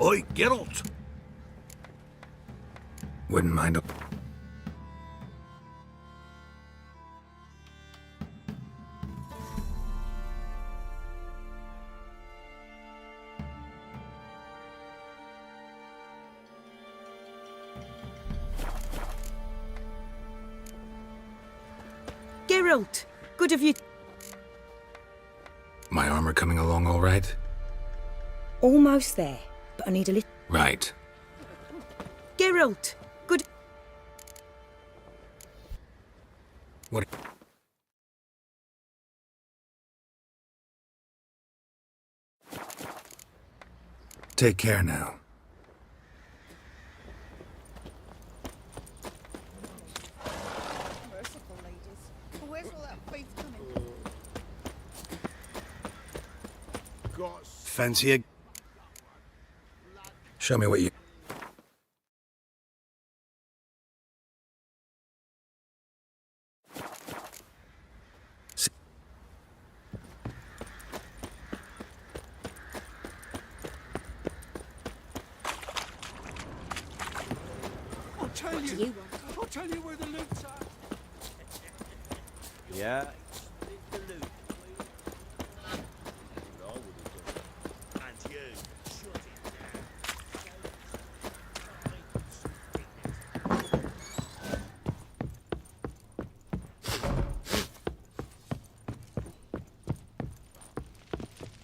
Oi, Geralt! Wouldn't mind a... Geralt, good of you. My armor coming along all right? Almost there, but I need a little. Right. Geralt, good. What? Take care now. Merciful ladies. Where's all that faith coming? Fancy a... Show me what you... I'll tell you where the loot's at. Yeah.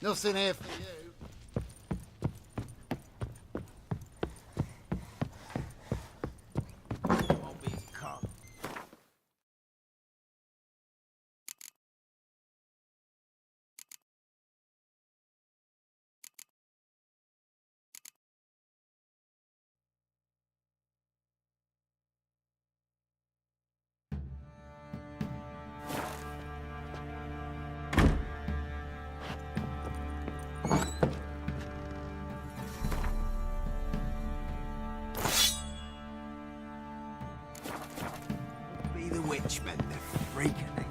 Nothing here for you. Be the witchman, the freak of nature.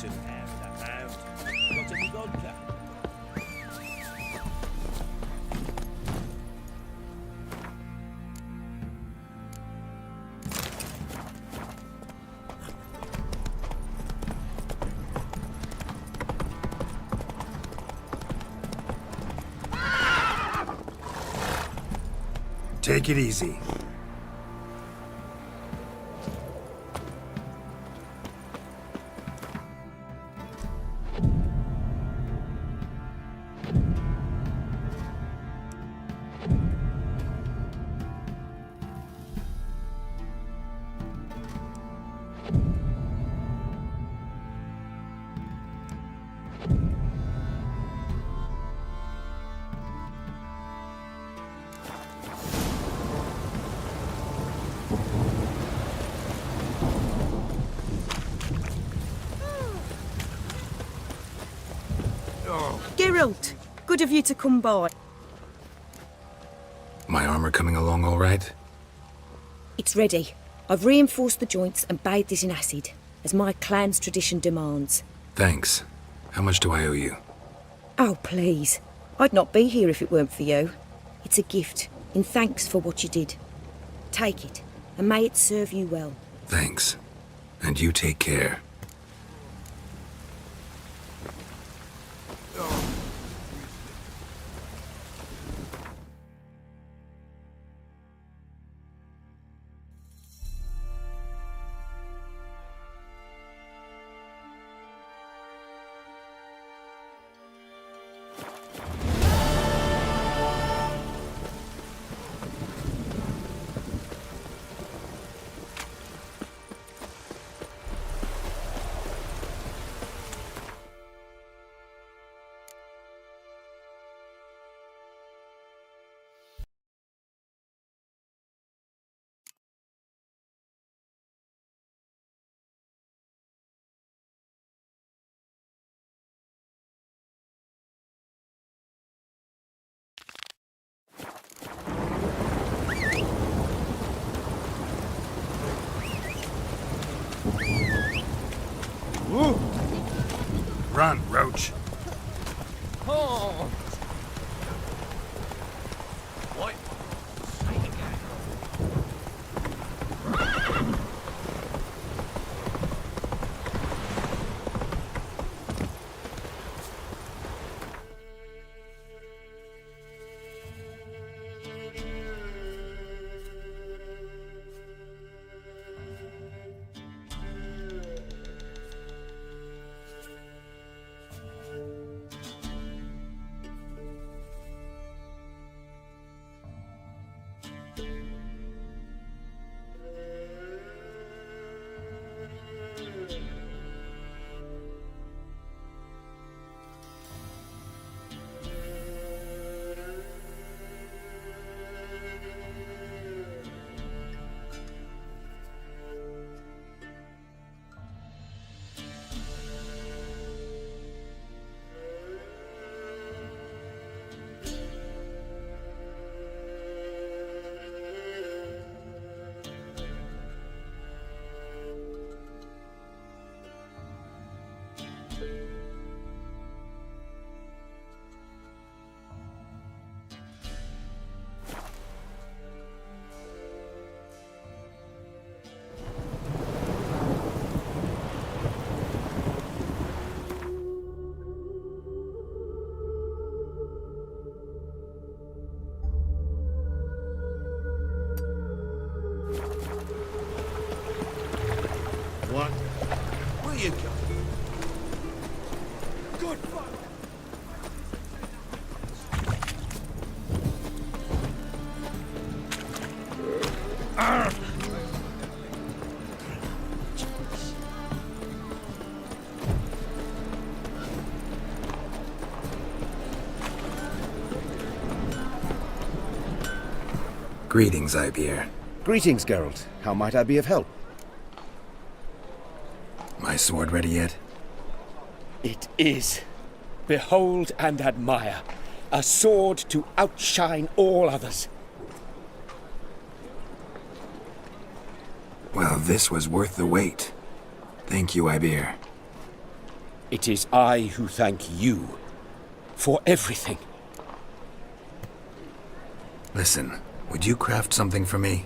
Listen, Hound. Got any vodka? Take it easy. Geralt, good of you to come by. My armor coming along all right? It's ready. I've reinforced the joints and bathed it in acid, as my clan's tradition demands. Thanks. How much do I owe you? Oh, please. I'd not be here if it weren't for you. It's a gift, in thanks for what you did. Take it, and may it serve you well. Thanks. And you take care. Woo! Run, Roach. Oh! What? What? Where you go? Good fuck! Greetings, Ibeer. Greetings, Geralt. How might I be of help? My sword ready yet? It is. Behold and admire. A sword to outshine all others. Well, this was worth the wait. Thank you, Ibeer. It is I who thank you for everything. Listen, would you craft something for me?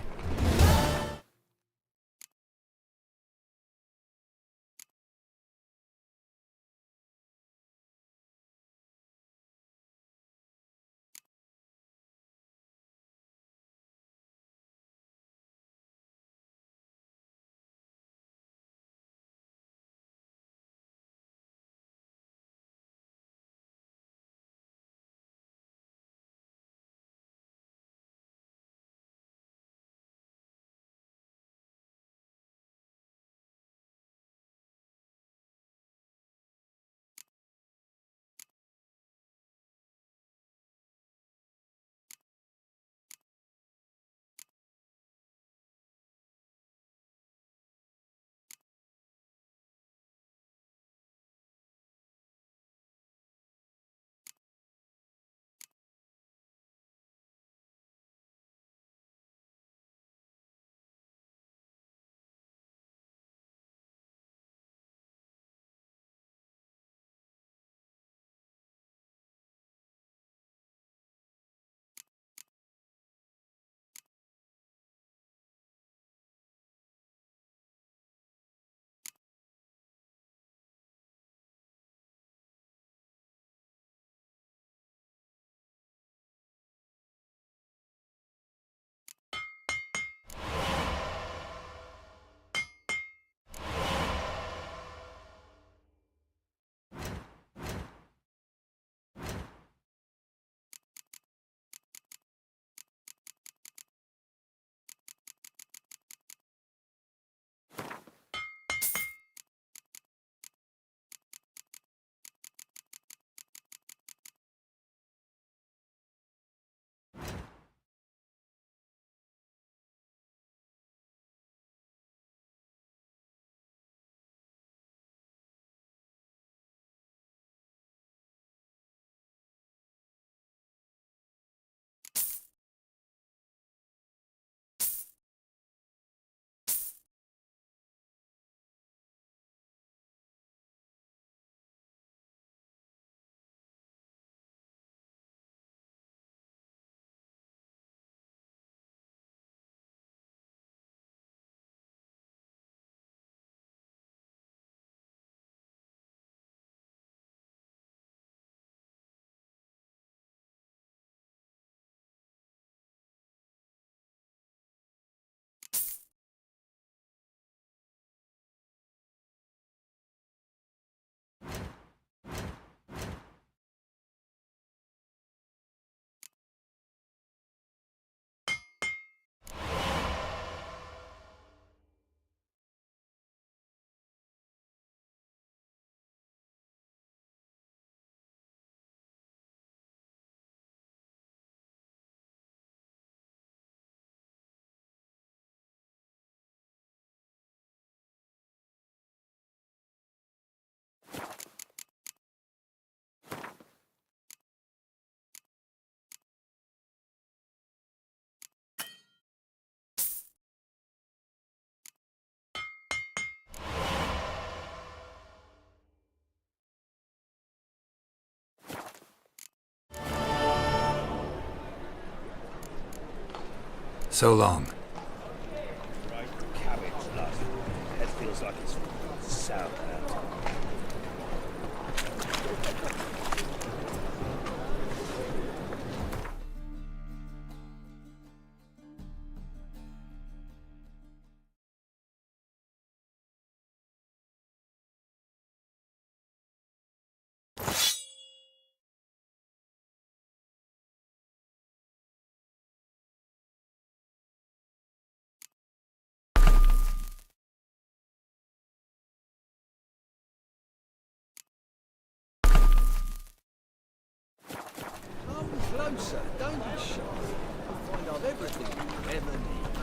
So long. Cabbage, love. Head feels like it's sour. Come closer, don't be shy. You'll find I've everything you ever need.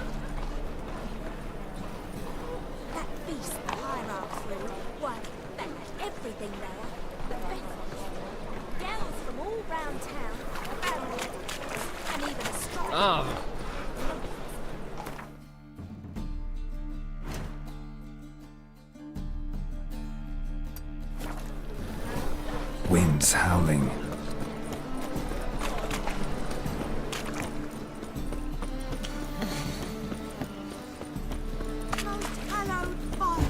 That beast the hierarchs rule, why, they had everything there. The best. Girls from all round town, and even a strike. wolves howling. Most hallowed fire.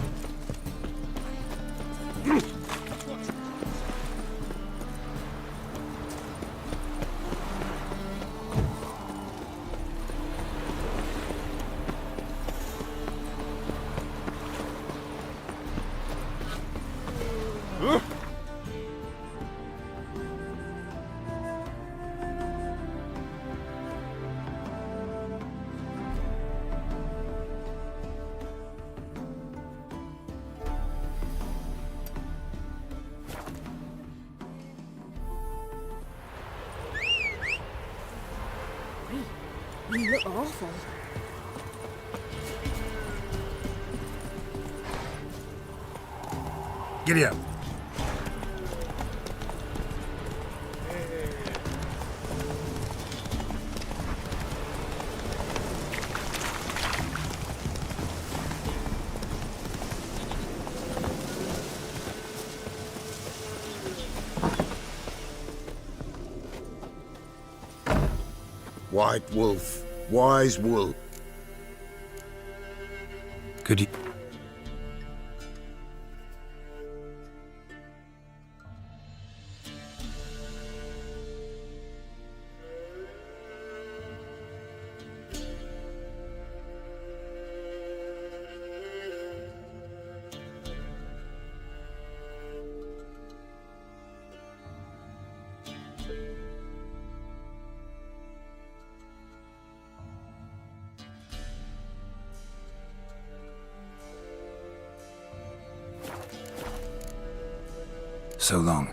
You look awful. Giddy up. White wolf, wise wolf. Could you... So long.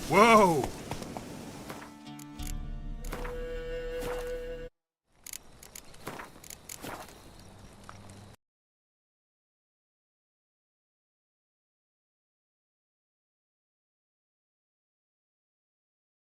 Whoa!